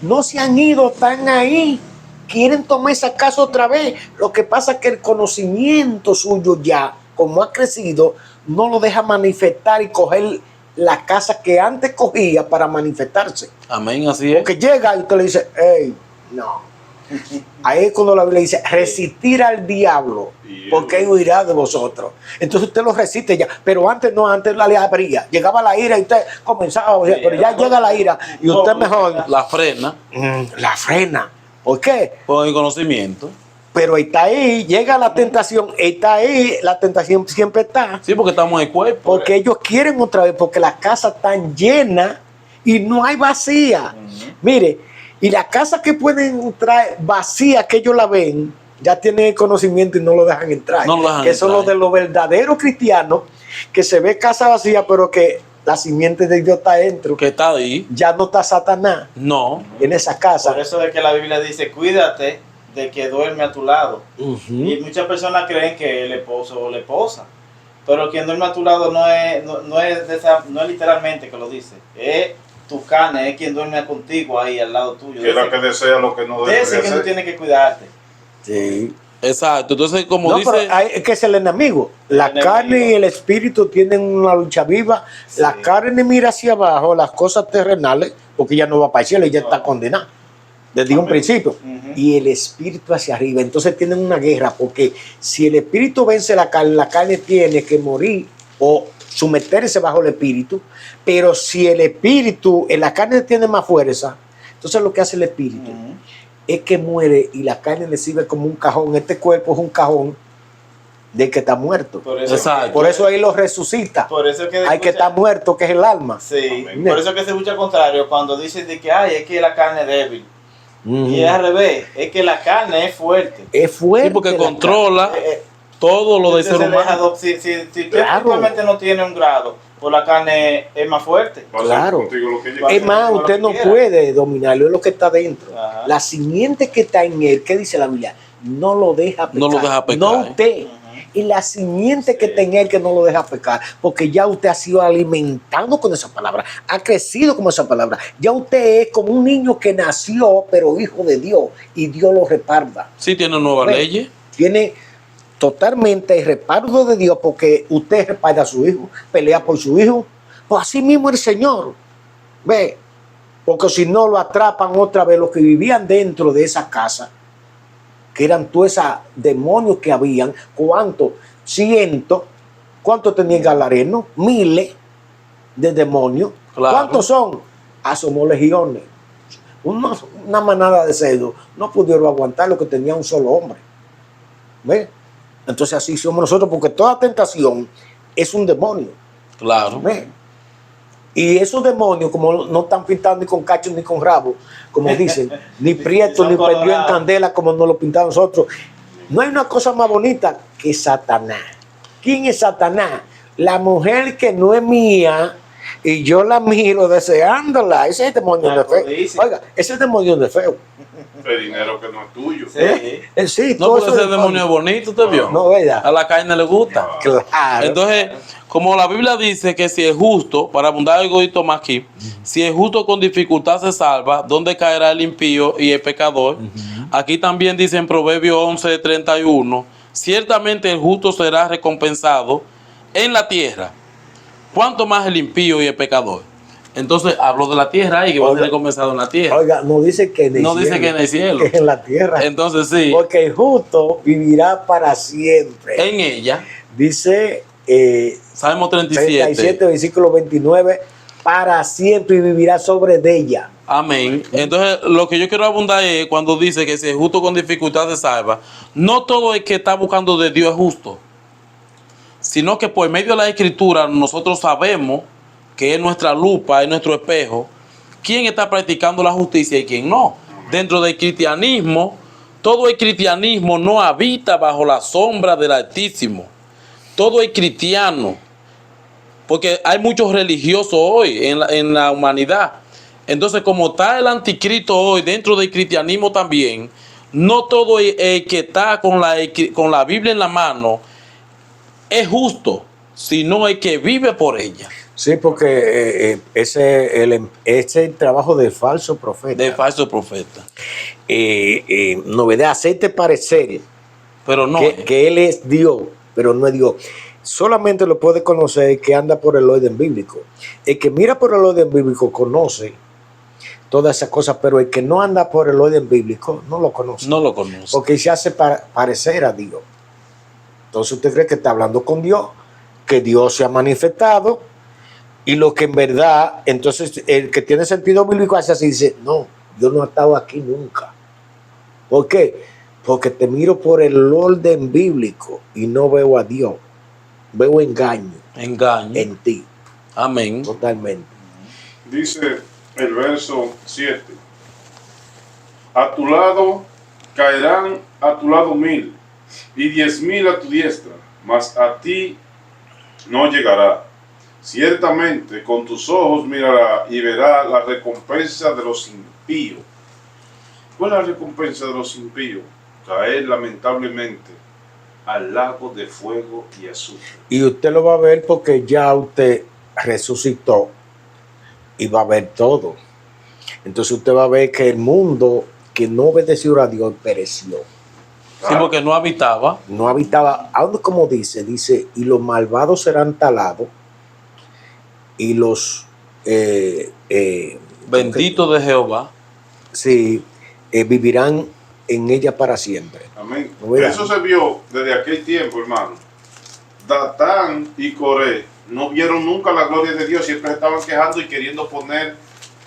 no se han ido, están ahí. Quieren tomar esa casa otra vez. Lo que pasa es que el conocimiento suyo ya, como ha crecido, no lo deja manifestar y coger la casa que antes cogía para manifestarse. Amén, así es. Porque llega y usted le dice, hey, no. Ahí es cuando la Biblia dice, resistir al diablo, porque él huirá de vosotros. Entonces usted lo resiste ya. Pero antes no, antes la le abría. Llegaba la ira y usted comenzaba, o sea, pero ya llega la ira y usted mejor La frena la frena. ¿Por qué? con el conocimiento. Pero está ahí, llega la tentación, está ahí, la tentación siempre está. Sí, porque estamos en el cuerpo. Porque ellos quieren otra vez, porque la casa está llena y no hay vacía. Mire, y la casa que pueden entrar vacía, que ellos la ven, ya tienen el conocimiento y no lo dejan entrar. No lo dejan que son entrar. los de los verdaderos cristianos, que se ve casa vacía, pero que la simiente de Dios está dentro. Que está ahí. Ya no está Satanás No. en esa casa. Por eso es que la Biblia dice, cuídate de que duerme a tu lado. Ujú. Y muchas personas creen que el esposo o la esposa. Pero quien duerme a tu lado no es literalmente que lo dice. Es tu carne, es quien duerme contigo ahí al lado tuyo. Que es la que desea lo que no debe Ese que tú hacer. tienes que cuidarte. Sí. Exacto. Entonces, como No, dice, pero es que es el enemigo. La enemigo. carne y el espíritu tienen una lucha viva. Sí. La carne mira hacia abajo, las cosas terrenales, porque ya no va para el cielo, ella está condenada desde un Amén. principio. Ujú. Y el espíritu hacia arriba. Entonces tienen una guerra, porque si el espíritu vence la carne tiene que morir o someterse bajo el espíritu. Pero si el espíritu, en la carne tiene más fuerza, entonces lo que hace el espíritu Ujú. es que muere y la carne le sirve como un cajón. Este cuerpo es un cajón del que está muerto. Por eso, Exacto. Por eso ahí lo resucita. por eso que Hay que estar muerto, que es el alma. Sí, Amén. por eso que se escucha al contrario cuando dicen de que ay, es que la carne es débil. Y es al revés, es que la carne es fuerte. Es fuerte. sí, porque la controla Eh, todo lo del Usted ser se deja humano. si usted Claro. simplemente no tiene un grado, pues la carne es más fuerte. Va a ser Claro. contigo lo que ella Va a Es quiera. más, hacer lo usted que no quiera. puede dominarlo, es lo que está dentro. Ajá. La simiente que está en él, ¿qué dice la Biblia? No lo deja pecar. No lo deja pecar, No usted. Ujú. Y la simiente que Sí. está en él que no lo deja pecar, porque ya usted ha sido alimentado con esa palabra, ha crecido con esa palabra. Ya usted es como un niño que nació, pero hijo de Dios, y Dios lo reparda. Sí, tiene nuevas Ve, leyes. Tiene totalmente el respaldo de Dios, porque usted respalda a su hijo, pelea por su hijo. Pues así mismo el Señor. Ve, porque si no lo atrapan otra vez los que vivían dentro de esa casa, que eran todos esos demonios que habían. ¿Cuántos? Cientos. ¿Cuántos tenían Galareno? Miles de demonios. Claro. ¿Cuántos son? Asomó legiones. Una manada de cerdos no pudieron aguantar lo que tenía un solo hombre. ¿Ve? Entonces así somos nosotros, porque toda tentación es un demonio. Claro. ¿Ve? Y esos demonios, como no están pintados ni con cacho ni con rabo, como dicen, ni prieto Son ni prendido en colorados. candela, como nos lo pintamos nosotros. No hay una cosa más bonita que Satanás. ¿Quién es Satanás? La mujer que no es mía y yo la miro deseándola. Ese es el demonio de feo. Narcodice. Oiga, ese es el demonio de feo. El dinero que no es tuyo. Sí. Sí, No, todo porque eso ese demonio es bonito, ¿usted vio? No, ¿verdad? A la carne le gusta. Claro. Entonces, como la Biblia dice que si es justo, para abundar el egoísmo más aquí, si es justo con dificultad se salva, ¿dónde caerá el impío y el pecador? Aquí también dice en Proverbios 11:31, ciertamente el justo será recompensado en la tierra, ¿cuánto más el impío y el pecador? Entonces habló de la tierra y que va a ser Oiga. recompensado en la tierra. Oiga, no dice que en el No cielo, dice que en el cielo. es en la tierra. Entonces sí, Porque el justo vivirá para siempre. en ella, Dice Salmo 37, 37. versículo 29, para siempre y vivirá sobre de ella. Amén. Entonces, lo que yo quiero abundar es cuando dice que si es justo con dificultad se salva. No todo el que está buscando de Dios es justo, sino que por medio de la Escritura nosotros sabemos que es nuestra lupa, es nuestro espejo, quién está practicando la justicia y quién no. Dentro del cristianismo, todo el cristianismo no habita bajo la sombra del Altísimo. Todo el cristiano, porque hay muchos religiosos hoy en la humanidad. Entonces, como está el anticristo hoy dentro del cristianismo también, no todo el que está con la Biblia en la mano es justo, sino el que vive por ella, Sí, porque ese es el trabajo del falso profeta. de falso profeta. Novedad, hacerte parecer Pero no, que él es Dios, pero no es Dios. Solamente lo puede conocer el que anda por el orden bíblico. El que mira por el orden bíblico conoce todas esas cosas, pero el que no anda por el orden bíblico no lo conoce. no lo conoce. Porque se hace parecer a Dios. Entonces usted cree que está hablando con Dios, que Dios se ha manifestado, y lo que en verdad, entonces el que tiene sentido bíblico hace así, dice, no, Dios no ha estado aquí nunca. ¿Por qué? Porque te miro por el orden bíblico y no veo a Dios. Veo engaño Engaño. en ti, Amén. totalmente. Dice el verso 7. A tu lado caerán a tu lado 1000 y 10,000 a tu diestra, mas a ti no llegará. Ciertamente con tus ojos mirará y verá la recompensa de los impíos. ¿Cuál es la recompensa de los impíos? Caer lamentablemente al lago de fuego y azufre. Y usted lo va a ver porque ya usted resucitó y va a ver todo. Entonces usted va a ver que el mundo que no obedeció a Dios pereció. Sí, porque no habitaba. No habitaba, aún como dice, y los malvados serán talados y los Bendito de Jehová. sí, vivirán en ella para siempre. Amén. No verán. Eso se vio desde aquel tiempo, hermano. Datán y Coré no vieron nunca la gloria de Dios, siempre estaban quejando y queriendo poner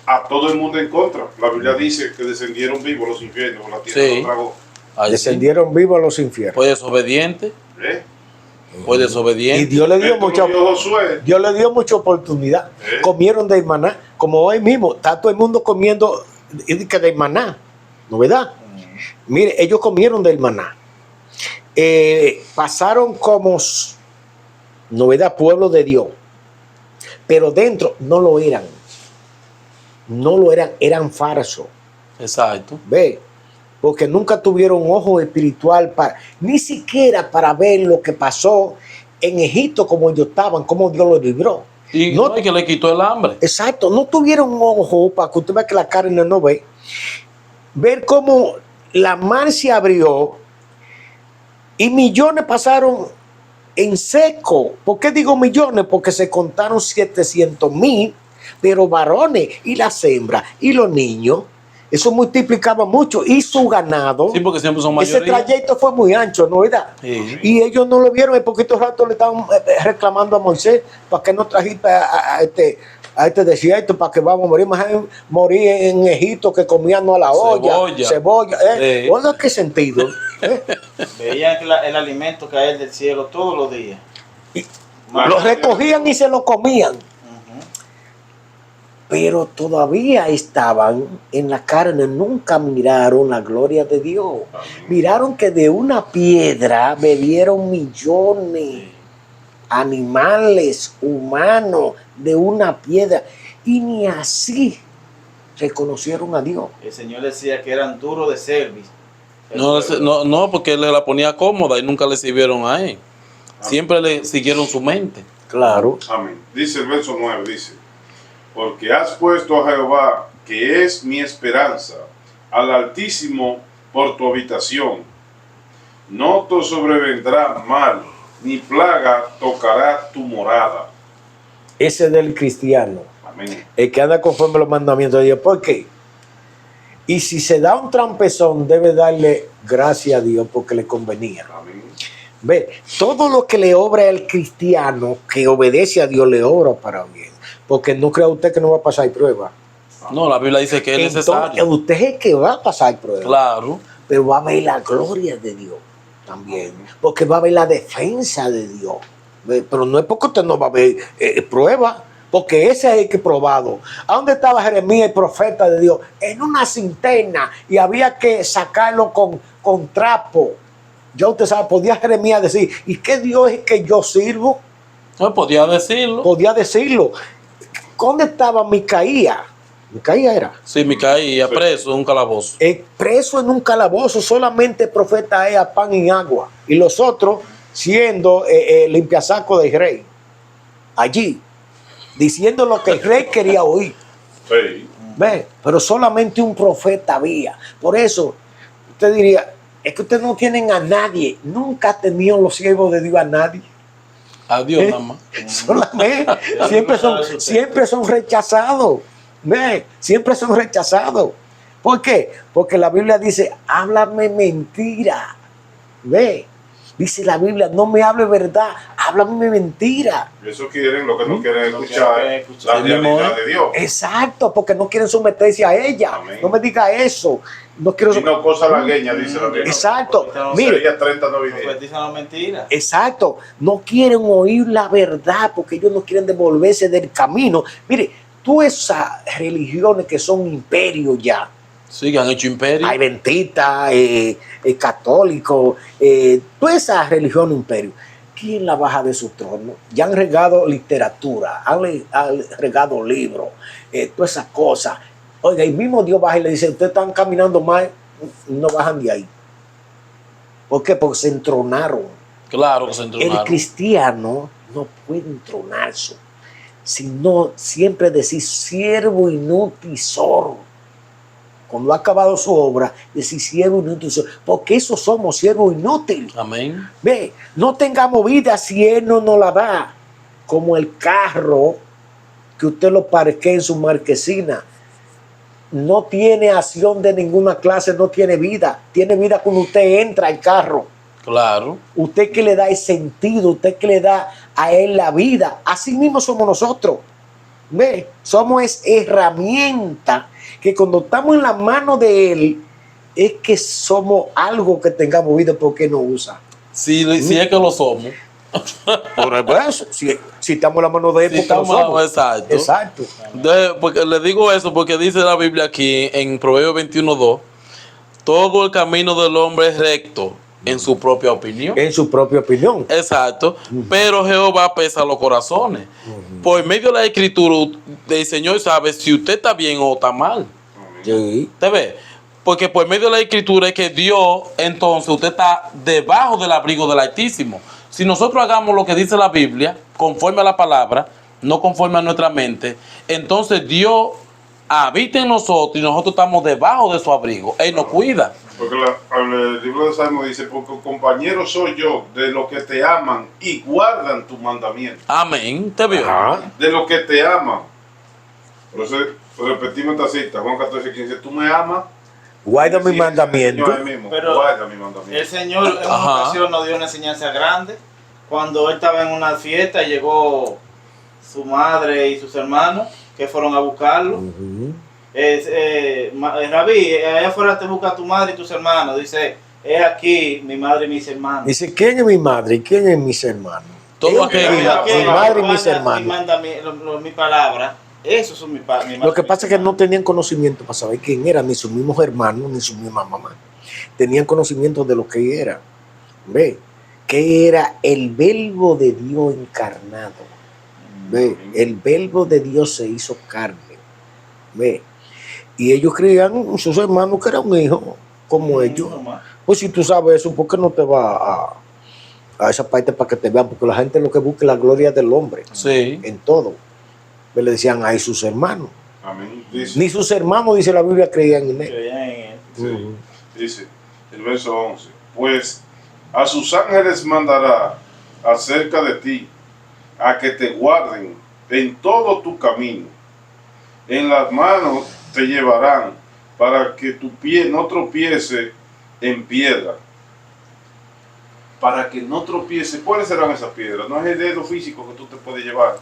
a todo el mundo en contra. La Biblia dice que descendieron vivos los infiernos, la tierra Sí. los tragó. Ahí sí. Descendieron vivos a los infiernos. Fue desobediente. ¿Eh? Fue Y desobediente. Dios le dio Esto mucha lo vio Josué. Dios le dio mucha oportunidad. Comieron de maná, como hoy mismo, está todo el mundo comiendo de maná, ¿no verdad? Mire, ellos comieron del maná. Pasaron como, ¿no verdad? Pueblo de Dios. Pero dentro no lo eran. No lo eran, eran falsos. Exacto. Ve, porque nunca tuvieron ojo espiritual para, ni siquiera para ver lo que pasó en Egipto, como ellos estaban, cómo Dios los libró. Y No- no, y que le quitó el hambre. Exacto, no tuvieron ojo para que usted vea que la carne no ve. Ver cómo la mar se abrió y millones pasaron en seco. ¿Por qué digo millones? Porque se contaron 700,000, pero varones y las hembras y los niños, eso multiplicaba mucho. Y su ganado, Sí, porque siempre son ese mayoría. trayecto fue muy ancho, ¿no verdad? Sí. Y ellos no lo vieron, en poquito rato le estaban reclamando a Moisés para que no trajiste a este desierto para que vamos a morir. Más morir en Egipto que comían a la olla, cebolla. Sí. Oiga, ¿qué sentido? Veían que el alimento caer del cielo todos los días. Lo recogían y se lo comían. Pero todavía estaban en la carne, nunca miraron la gloria de Dios. Amén. Miraron que de una piedra bebieron millones, animales, humanos, de una piedra. Y ni así reconocieron a Dios. El Señor decía que eran duros de cerviz. No, porque él le la ponía cómoda y nunca le sirvieron a él. Siempre le siguieron su mente. Claro. Amén. Dice el verso 9, dice, porque has puesto a Jehová, que es mi esperanza, al Altísimo por tu habitación. No te sobrevendrá mal, ni plaga tocará tu morada. Ese es del cristiano, Amén. el que anda conforme a los mandamientos de Dios. ¿Por qué? Y si se da un trampezón, debe darle gracias a Dios porque le convenía. Amén. Ve, todo lo que le obra al cristiano que obedece a Dios le obra para bien. Porque no crea usted que no va a pasar prueba. No, la Biblia dice que es Entonces, necesario. usted es el que va a pasar prueba. Claro. Pero va a ver la gloria de Dios también. Porque va a ver la defensa de Dios. Ve, pero no es porque usted no va a ver prueba. Porque ese es el que probado. ¿A dónde estaba Jeremías, el profeta de Dios? En una cinterna y había que sacarlo con trapo. Ya usted sabe, podía Jeremías decir, ¿y qué Dios es que yo sirvo? No podía decirlo. Podía decirlo. ¿Dónde estaba Micaías? Micaías era. Sí, me caía preso en un calabozo. Preso en un calabozo, solamente el profeta es a pan y agua. Y los otros siendo limpiasaco del rey. Allí, diciendo lo que el rey quería oír. Sí. ¿Ve? Pero solamente un profeta había. Por eso, usted diría, es que ustedes no tienen a nadie. Nunca ha tenido los siervos de Dios a nadie. Adiós, nada más. Solamente, siempre son rechazados. ¿Ve? Siempre son rechazados. ¿Por qué? Porque la Biblia dice, háblame mentira. ¿Ve? Dice la Biblia, no me hable verdad, háblame mentira. Eso quieren, lo que no quieren Lo que escuchar, no quieren escuchar. la realidad de Dios. Exacto, porque no quieren someterse a ella. Amén. No me diga eso. No quiero Y no cosa lagueña, dice la Biblia. Exacto. No, Mire, Sería 30 navideñas. Profetizan las mentiras. exacto. No quieren oír la verdad porque ellos no quieren devolverse del camino. Mire, todas esas religiones que son imperios ya, Sí, que han hecho imperio. adventistas, católicos, toda esa religión imperio, ¿quién la baja de su trono? Ya han regado literatura, han regado libros, todas esas cosas. Oiga, el mismo Dios baja y le dice, ustedes están caminando mal, no bajan de ahí. ¿Por qué? Porque se entronaron. Claro que se El entronaron. cristiano no puede entronarse, sino siempre decir siervo inútil y sordo. Cuando ha acabado su obra, decir siervo inútil y sordo, porque eso somos siervos inútiles. Amén. Ve, no tengamos vida si Él no nos la da, como el carro que usted lo parquea en su marquesina. No tiene acción de ninguna clase, no tiene vida. Tiene vida cuando usted entra al carro. Claro. Usted que le da el sentido, usted que le da a Él la vida. Así mismo somos nosotros. ¿Ve? Somos herramienta que cuando estamos en la mano de Él, es que somos algo que tengamos vida porque nos usa. Si es que lo somos. Por eso, si estamos en la mano de Él, Si porque lo estamos- somos. exacto. Exacto. Porque le digo eso porque dice la Biblia aquí en Proverbios 21:2, todo el camino del hombre es recto en su propia opinión. En su propia opinión. Exacto, pero Jehová pesa los corazones. Por medio de la escritura, el Señor sabe si usted está bien o está mal. Sí. ¿Te ve? Porque por medio de la escritura es que Dios, entonces usted está debajo del abrigo del Altísimo. Si nosotros hagamos lo que dice la Biblia, conforme a la palabra, no conforme a nuestra mente, entonces Dios habita en nosotros y nosotros estamos debajo de su abrigo. Él nos cuida. Porque el libro de Salmos dice, porque compañero soy yo de los que te aman y guardan tus mandamientos. Amén. ¿Te vio? Ajá. De los que te aman. Por eso repetimos esta cita, Juan 14:15, tú me amas. Guarda mi Sí, mandamiento. Señor, ahí mismo, Pero guarda mi El mandamiento. Señor en una Ajá. ocasión nos dio una enseñanza grande cuando él estaba en una fiesta y llegó su madre y sus hermanos que fueron a buscarlo. Ujú. Rabí, allá afuera te busca tu madre y tus hermanos. Dice, he aquí mi madre y mis hermanos. Dice, ¿quién es mi madre y quién es mis hermanos? Todo Ellos, aquel- mi madre y mis Mi hermanos. mi palabra, esos son mi madre. Lo que pasa es que no tenían conocimiento para saber quién era, ni sus mismos hermanos, ni su misma mamá. Tenían conocimiento de lo que era. ¿Ve? Que era el verbo de Dios encarnado. ¿Ve? El verbo de Dios se hizo carne. ¿Ve? Y ellos creían, sus hermanos, que era un hijo como ellos. Pues si tú sabes eso, ¿por qué no te vas a esa parte para que te vean? Porque la gente lo que busca es la gloria del hombre. Sí. En todo. Le decían, ay, sus hermanos. Amén. Dice, Ni sus hermanos, dice la Biblia, creían en él. Creían en él. sí, dice el verso 11, pues a sus ángeles mandará acerca de ti, a que te guarden en todo tu camino. En las manos te llevarán para que tu pie no tropiece en piedra. Para que no tropiece. ¿Cuáles serán esas piedras? No es el dedo físico que tú te puedes llevar.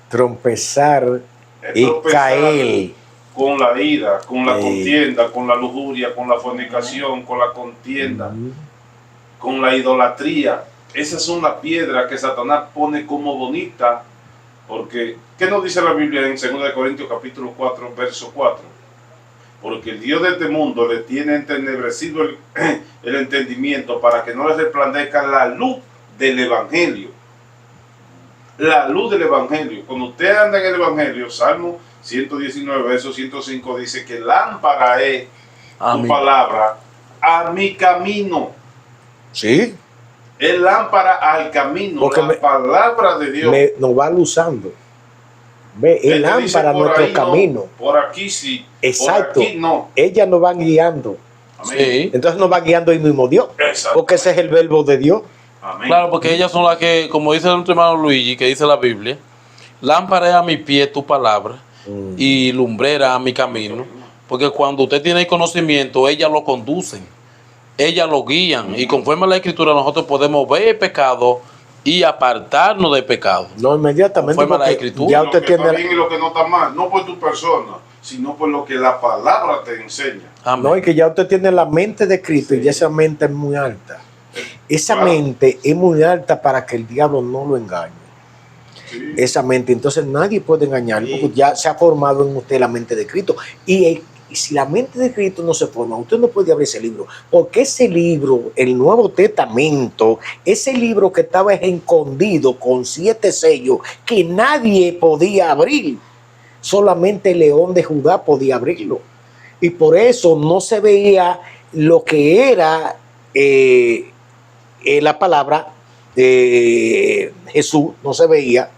Trompezar Es y tropezar caer. con la ira, con la Sí. contienda, con la lujuria, con la fornicación, con la contienda, con la idolatría. Esas son las piedras que Satanás pone como bonita, porque ¿qué nos dice la Biblia en 2 Corintios capítulo 4, verso 4? Porque el Dios de este mundo le tiene entenebrecido el entendimiento para que no le resplandezca la luz del Evangelio. La luz del Evangelio. Cuando usted anda en el Evangelio, Salmo 119, verso 105 dice que lámpara es tu Amén. palabra a mi camino. Sí, Es lámpara al camino. Porque La palabra de Dios. nos va luzando. Ve, Él el te dice, lámpara a por nuestro ahí no, camino. por aquí sí. Exacto. Por aquí no. Ellas nos van guiando. Amén. Sí. Entonces nos va guiando el mismo Dios. Exacto. Porque ese es el verbo de Dios. Amén. Claro, porque ellas son las que, como dice nuestro hermano Luigi, que dice la Biblia, lámpara es a mi pie tu palabra y lumbrera a mi camino. Porque cuando usted tiene el conocimiento, ellas lo conducen, ellas lo guían. Y conforme a la Escritura, nosotros podemos ver el pecado y apartarnos del pecado. No, inmediatamente. Conforme a la Porque Escritura. ya Lo usted que está tiene. bien y lo que no está mal, no por tu persona, sino por lo que la palabra te enseña. Amén. No, y que ya usted tiene la mente de Cristo y ya esa mente es muy alta. Esa Claro. mente es muy alta para que el diablo no lo engañe. Sí. Esa mente, entonces nadie puede engañarlo porque ya se ha formado en usted la mente de Cristo. Y si la mente de Cristo no se forma, usted no puede abrir ese libro, porque ese libro, el Nuevo Testamento, ese libro que estaba escondido con 7 sellos que nadie podía abrir, solamente el León de Judá podía abrirlo. Y por eso no se veía lo que era la palabra de Jesús no se veía,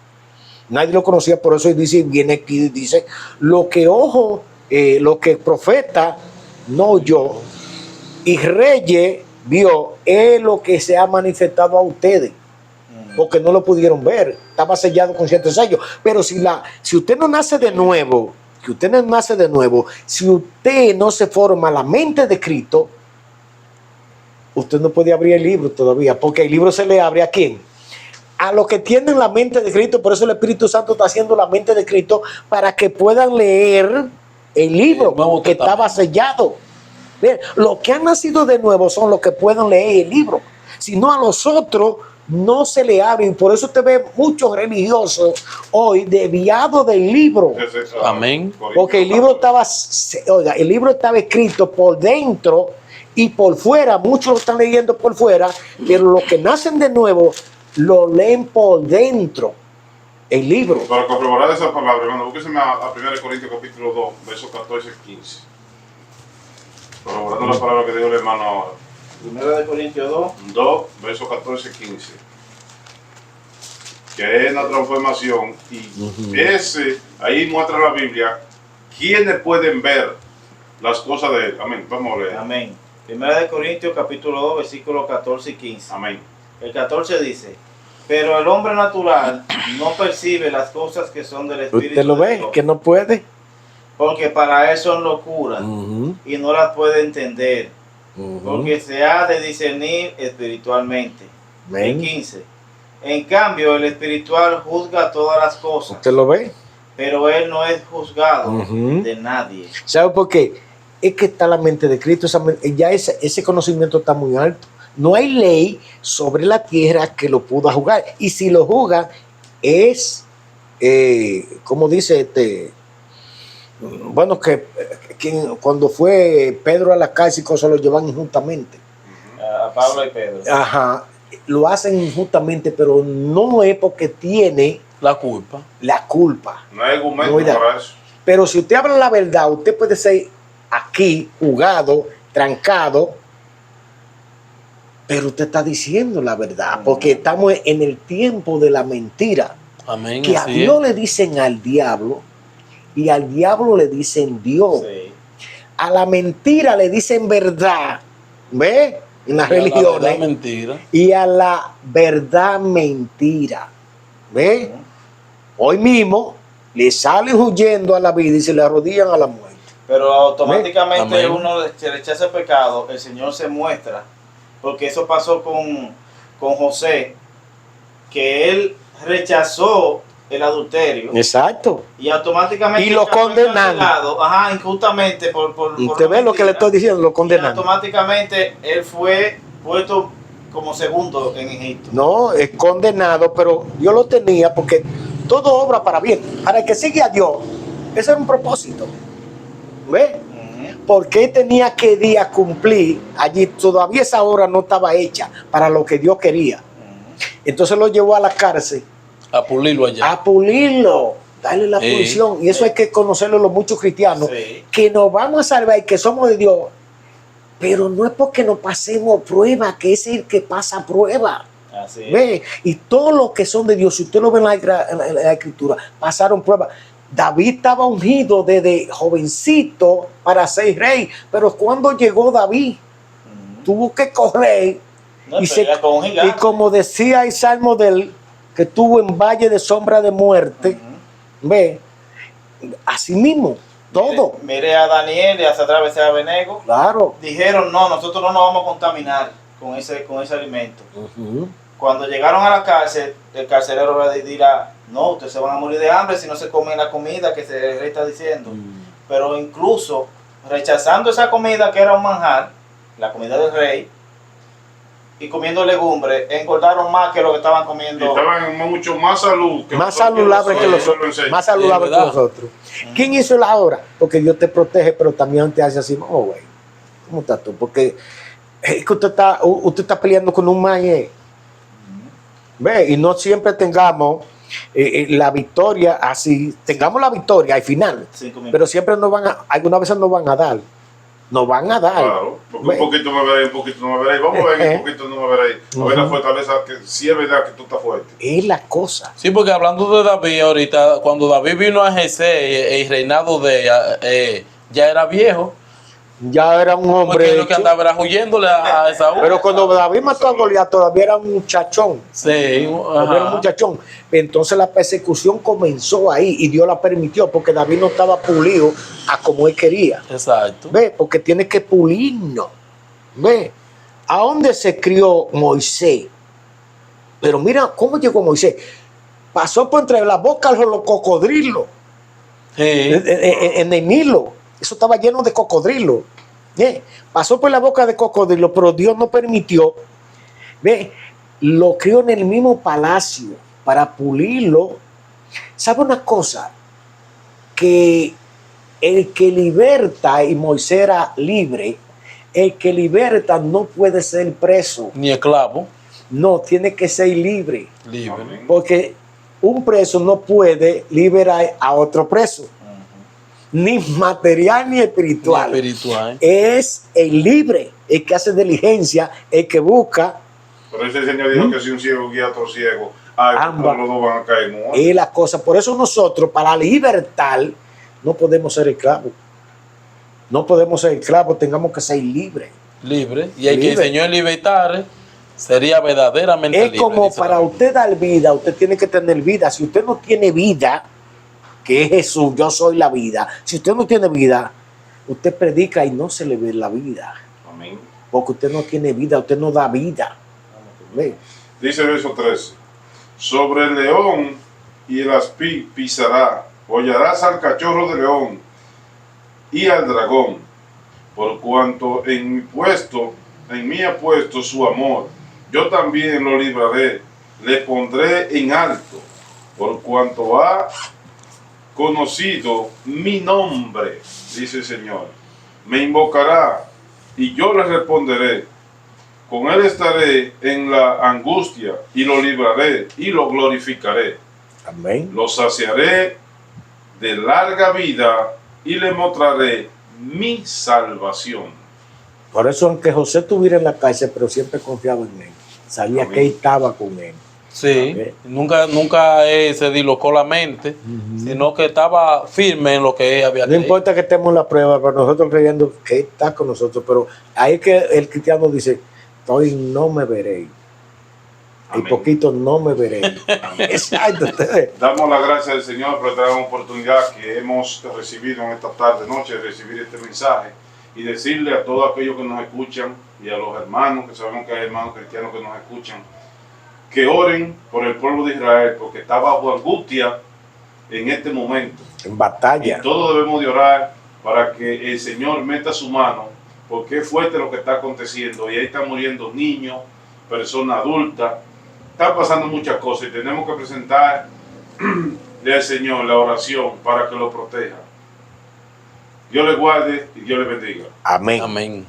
nadie lo conocía, por eso dice, viene aquí y dice, lo que lo que profeta no oyó y reyes vio es lo que se ha manifestado a ustedes, porque no lo pudieron ver, estaba sellado con 7 sellos. Pero si usted no nace de nuevo, si usted no se forma la mente de Cristo, usted no puede abrir el libro todavía, porque el libro se le abre ¿a quién? A los que tienen la mente de Cristo. Por eso el Espíritu Santo está haciendo la mente de Cristo, para que puedan leer el libro que estaba sellado. Bien, los que han nacido de nuevo son los que pueden leer el libro, si no a los otros no se le abre. Y por eso usted ve muchos religiosos hoy desviados del libro. Amén. Porque el libro estaba escrito por dentro y por fuera. Muchos lo están leyendo por fuera, pero los que nacen de nuevo lo leen por dentro, el libro. Para corroborar esa palabra, hermano, búsquese a 1 Corintios capítulo 2, versos 14 y 15. Corroborando la palabra que dijo el hermano ahora. 1 Corintios 2, versos 14 y 15. Que es la transformación. Y ahí muestra la Biblia quiénes pueden ver las cosas de él. Amén. Vamos a leer. Amén. 1 Corintios capítulo 2, versículos 14 y 15. Amén. El 14 dice: pero el hombre natural no percibe las cosas que son del Espíritu. ¿Usted lo de ve? Dios, Que no puede. porque para él son locuras y no las puede entender, porque se ha de discernir espiritualmente. Amén. El 15. En cambio, el espiritual juzga todas las cosas, ¿Usted lo ve? pero él no es juzgado de nadie. ¿Sabe por qué? Es que está la mente de Cristo. Ya ese conocimiento está muy alto. No hay ley sobre la tierra que lo pueda juzgar. Y si lo juzga, es, como dice bueno, que cuando fue Pedro a la cárcel, cosas lo llevan injustamente. A Pablo y Pedro. Ajá, lo hacen injustamente, pero no es porque tiene La culpa. la culpa. No hay argumento No hay para eso. Pero si usted habla la verdad, usted puede ser aquí juzgado, trancado, pero usted está diciendo la verdad, porque estamos en el tiempo de la mentira. Amén. Que a así Dios es. le dicen al diablo y al diablo le dicen Dios. Sí. A la mentira le dicen verdad, ¿ve? En las Y a la religiones. verdad, mentira. Y a la verdad mentira, ¿ve? Hoy mismo le salen huyendo a la vida y se le arrodillan a la muerte. Pero automáticamente Amén. uno se rechaza el pecado, el Señor se muestra, porque eso pasó con José, que él rechazó el adulterio Exacto. y automáticamente Y lo fue condenaron. cancelado. Ajá, injustamente por Usted ve lo que le mentira. estoy diciendo, lo Y condenan. automáticamente él fue puesto como segundo en Egipto. No, es condenado, pero Dios lo tenía porque todo obra para bien. Para el que sigue a Dios, ese era un propósito. ¿Ve? Porque él tenía que día cumplir allí, todavía esa obra no estaba hecha para lo que Dios quería. Entonces lo llevó a la cárcel A pulirlo allá. a pulirlo, darle la pulición. Y eso hay que conocerlo los muchos cristianos, Sí. que nos vamos a salvar y que somos de Dios. Pero no es porque nos pasemos prueba, que es el que pasa prueba. Así es. ¿Ve? Y todos los que son de Dios, si usted lo ve en la escritura, pasaron pruebas. David estaba ungido desde jovencito para ser rey, pero cuando llegó David, tuvo que correr No, y, pelea con un gigante. y como decía el salmo de él, que estuvo en valle de sombra de muerte, ve, así mismo, todo, Mire a Daniel y a Sadrach y a Abednego. claro. Dijeron, no, nosotros no nos vamos a contaminar con ese alimento. Ujú. Cuando llegaron a la cárcel, el carcelero le dirá, no, ustedes se van a morir de hambre si no se comen la comida que el rey está diciendo. Pero incluso rechazando esa comida que era un manjar, la comida del rey, y comiendo legumbres, engordaron más que lo que estaban Y comiendo. estaban en mucho más salud. Más nosotros, saludable que nosotros lo nosotros, enseñamos. más saludable Es que verdad. nosotros. ¿Quién hizo la obra? Porque Dios te protege, pero también te hace así, oh, güey, ¿cómo estás tú? Porque es que usted está peleando con un maíz. Ve, y no siempre tengamos la victoria así, tengamos la victoria al final, 5 minutos. pero siempre algunas veces nos van a dar. nos van a dar. Claro, porque Ve. un poquito me veré, un poquito no me veré. Vamos a ver, un poquito no me veré. A ver la fortaleza, que sí es verdad que tú estás fuerte. Es la cosa. Sí, porque hablando de David ahorita, cuando David vino a ejercer el reinado de ya era viejo, Ya era un porque hombre lo que hecho. andaba era huyéndole a Esaú. Pero cuando David mató a Goliat todavía era un muchachón. Sí, Todavía era un ajá. muchachón. Entonces la persecución comenzó ahí y Dios la permitió porque David no estaba pulido a como él quería. Exacto. ¿Ve? Porque tiene que pulirnos. ¿Ve? ¿A dónde se crió Moisés? Pero mira cómo llegó Moisés. Pasó por entre la boca de los cocodrilos. Sí. En el Nilo. Eso estaba lleno de cocodrilos. ¿Ve? Pasó por la boca de cocodrilo, pero Dios no permitió. ¿Ve? Lo crió en el mismo palacio para pulirlo. ¿Sabe una cosa? Que el que liberta, y Moisés era libre, el que liberta no puede ser preso. Ni esclavo, No, tiene que ser libre. libre. Amén. Porque un preso no puede liberar a otro preso. Ni material ni Ni espiritual. espiritual. Es el libre, el que hace diligencia, el que busca. Pero ese Señor dijo que si un ciego guía a otro ciego, ay, Ambas. los dos van a caer muertos. Es la cosa. Por eso nosotros, para libertar, no podemos ser esclavos. No podemos ser esclavos, tengamos que ser libres. Libre. Y el que Libre. el Señor libertare sería verdaderamente Es libre. como dice la para Biblia. usted dar vida, usted tiene que tener vida. Si usted no tiene vida, que es Jesús, yo soy la vida. Si usted no tiene vida, usted predica y no se le ve la vida. Amén. Porque usted no tiene vida, usted no da vida. ¿Ve? Dice el verso 13. Sobre el león y el aspí pisará, hollarás al cachorro de león y al dragón, por cuanto en mí ha puesto su amor, yo también lo libraré, le pondré en alto, por cuanto ha conocido mi nombre, dice el Señor. Me invocará y yo le responderé. Con él estaré en la angustia y lo libraré y lo glorificaré. Amén. Lo saciaré de larga vida y le mostraré mi salvación. Por eso, aunque José estuviera en la cárcel, pero siempre confiaba en él. Sabía Amén. que él estaba con él. Sí, Ok. nunca se dislocó la mente, sino que estaba firme en lo que él había No creído. importa que estemos en la prueba, pero nosotros creyendo que Él está con nosotros. Pero ahí es que el cristiano dice, estoy no me veréis. Y Amén. poquito no me veréis. Exacto. Ustedes. Damos la gracia al Señor por esta gran oportunidad que hemos recibido en esta tarde, noche, de recibir este mensaje y decirle a todos aquellos que nos escuchan y a los hermanos, que sabemos que hay hermanos cristianos que nos escuchan, que oren por el pueblo de Israel, porque está bajo angustia en este momento. En batalla. Y todos debemos de orar para que el Señor meta su mano, porque es fuerte lo que está aconteciendo y ahí están muriendo niños, personas adultas, están pasando muchas cosas y tenemos que presentarle al Señor la oración para que lo proteja. Dios le guarde y Dios le bendiga. Amén. Amén.